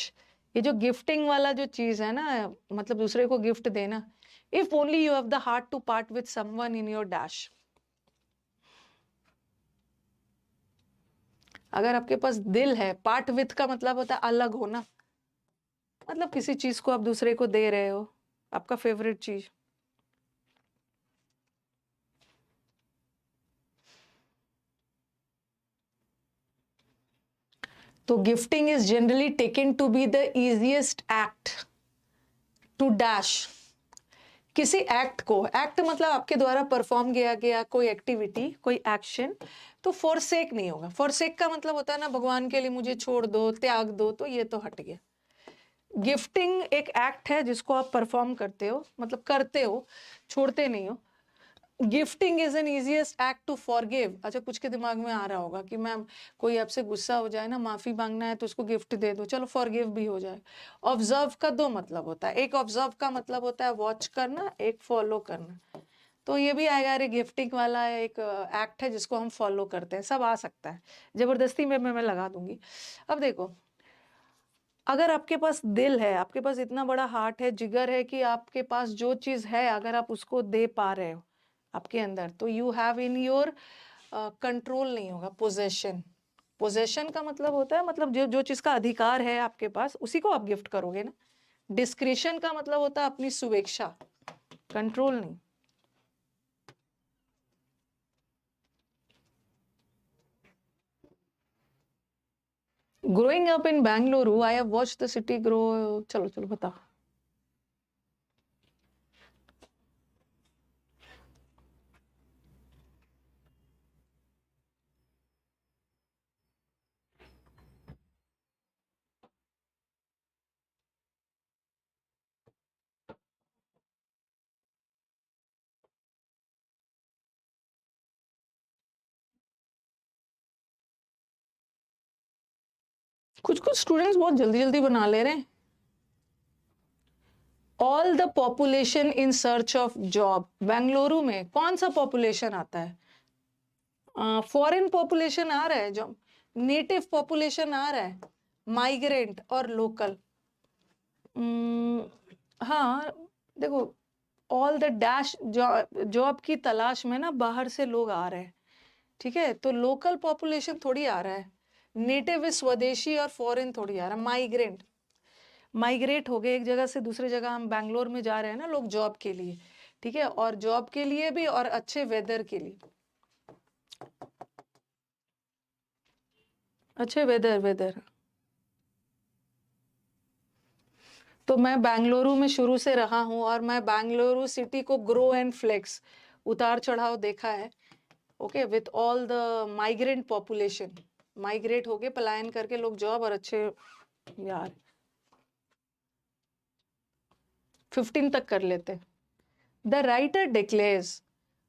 ये जो गिफ्टिंग वाला जो चीज है ना, मतलब दूसरे को गिफ्ट देना। If only you have the heart to part with someone in your dash. अगर आपके पास दिल है, पार्ट विथ का मतलब होता है अलग होना, मतलब किसी चीज को आप दूसरे को दे रहे हो, आपका फेवरेट चीज। तो gifting is generally taken to be the easiest act to dash. किसी एक्ट को, एक्ट मतलब आपके द्वारा परफॉर्म किया गया कोई एक्टिविटी, कोई एक्शन, तो फॉरसेक नहीं होगा। फॉरसेक का मतलब होता है ना भगवान के लिए मुझे छोड़ दो, त्याग दो, तो ये तो हट गया। गिफ्टिंग एक एक्ट है जिसको आप परफॉर्म करते हो, मतलब करते हो, छोड़ते नहीं हो। Gifting is an easiest act to forgive. अच्छा कुछ के दिमाग में आ रहा होगा कि मैम कोई आपसे गुस्सा हो जाए ना, माफी मांगना है तो उसको गिफ्ट दे दो, चलो फॉरगिव भी हो जाए। ऑब्जर्व का दो मतलब होता है, एक ऑब्जर्व का मतलब होता है वॉच करना, एक फॉलो करना। तो ये भी आएगा, अरे गिफ्टिंग वाला एक एक्ट है जिसको हम फॉलो करते हैं, सब आ सकता है। जबरदस्ती में मैं लगा दूंगी। अब देखो, अगर आपके पास दिल है, आपके पास इतना बड़ा हार्ट है, जिगर है कि आपके पास जो चीज है अगर आप उसको दे पा रहे हो आपके अंदर, तो you have in your control नहीं होगा, पोजेशन। पोजेशन का मतलब होता है, मतलब जो जो चीज का अधिकार है आपके पास उसी को आप गिफ्ट करोगे ना। डिस्क्रिशन का मतलब होता है अपनी सुवेक्षा, कंट्रोल नहीं। Growing up in Bengaluru I have watched the city grow. चलो चलो बताओ। कुछ कुछ स्टूडेंट्स बहुत जल्दी जल्दी बना ले रहे हैं। All the population in search of job. Bengaluru में कौन सा पॉपुलेशन आता है? फॉरेन पॉपुलेशन आ रहा है, जो नेटिव पॉपुलेशन आ रहा है, माइग्रेंट और लोकल। हाँ देखो, ऑल द डैश जॉब की तलाश में ना बाहर से लोग आ रहे हैं, ठीक है। तो लोकल पॉपुलेशन थोड़ी आ रहा है, नेटिव स्वदेशी, और फॉरेन थोड़ी आ रहा है, माइग्रेंट। माइग्रेट हो गए एक जगह से दूसरी जगह। हम बैंगलोर में जा रहे हैं ना लोग जॉब के लिए, ठीक है, और जॉब के लिए भी और अच्छे वेदर के लिए, अच्छे वेदर। तो मैं बेंगलुरु में शुरू से रहा हूँ और मैं बेंगलुरु सिटी को ग्रो एंड फ्लेक्स, उतार चढ़ाव देखा है। Okay, with all the migrant population, migrate होके पलायन करके लोग जॉब और अच्छे, यार 15 तक कर लेते। द राइटर डिक्लेयर्स,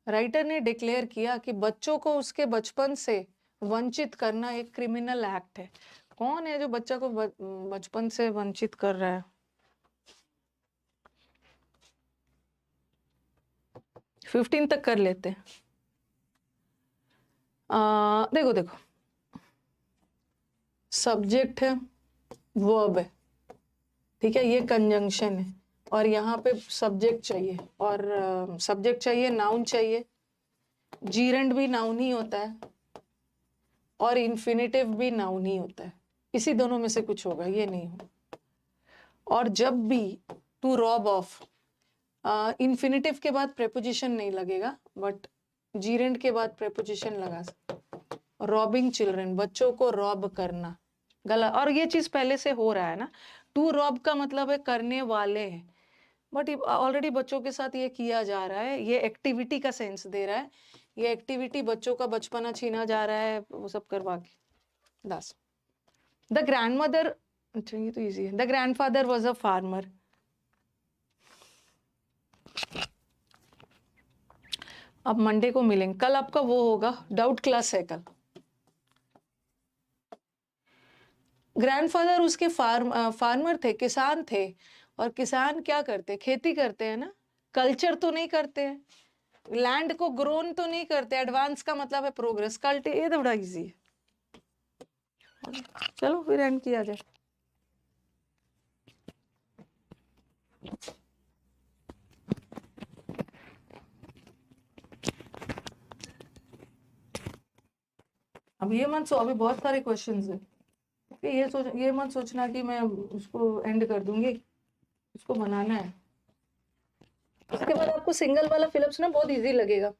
राइटर ने डिक्लेयर किया कि बच्चों को उसके बचपन से वंचित करना एक क्रिमिनल एक्ट है। कौन है जो बच्चा को बचपन से वंचित कर रहा है? 15 तक कर लेते हैं। देखो देखो, सब्जेक्ट है, वर्ब है, ठीक है, ये कंजंक्शन है, और यहाँ पे सब्जेक्ट चाहिए, और सब्जेक्ट चाहिए, नाउन चाहिए, जीरेंड भी नाउन ही होता है और इन्फिनिटिव भी नाउन ही होता है। इसी दोनों में से कुछ होगा, ये नहीं हो। और जब भी टू रॉब ऑफ, इन्फिनिटिव के बाद प्रेपोजिशन नहीं लगेगा, बट जीरेंड के बाद प्रेपोजिशन लगा सकते। रॉबिंग चिल्ड्रन, बच्चों को रॉब करना, गलत। और ये चीज पहले से हो रहा है ना, टू रॉब का मतलब है करने वाले हैं, बट ऑलरेडी बच्चों के साथ ये किया जा रहा है, ये एक्टिविटी का सेंस दे रहा है, ये एक्टिविटी बच्चों का बचपना छीना जा रहा है, वो सब करवा के। दस, द ग्रैंड मदर, अच्छा ये तो इजी है, the grandfather was a farmer. अब मंडे को मिलेंगे, कल आपका वो होगा, डाउट क्लास है कल। ग्रैंडफादर उसके फार्मर थे, किसान थे, और किसान क्या करते, खेती करते हैं ना, कल्चर तो नहीं करते हैं, लैंड को ग्रोन तो नहीं करते। एडवांस का मतलब है प्रोग्रेस, कल्टी, ये तो बड़ा इजी है। चलो फिर एंड किया जाए। अब ये मत अभी बहुत सारे क्वेश्चंस हैं, ये मत सोचना कि मैं उसको एंड कर दूंगी, उसको बनाना है। उसके बाद आपको सिंगल वाला फिलअप्स ना बहुत इजी लगेगा।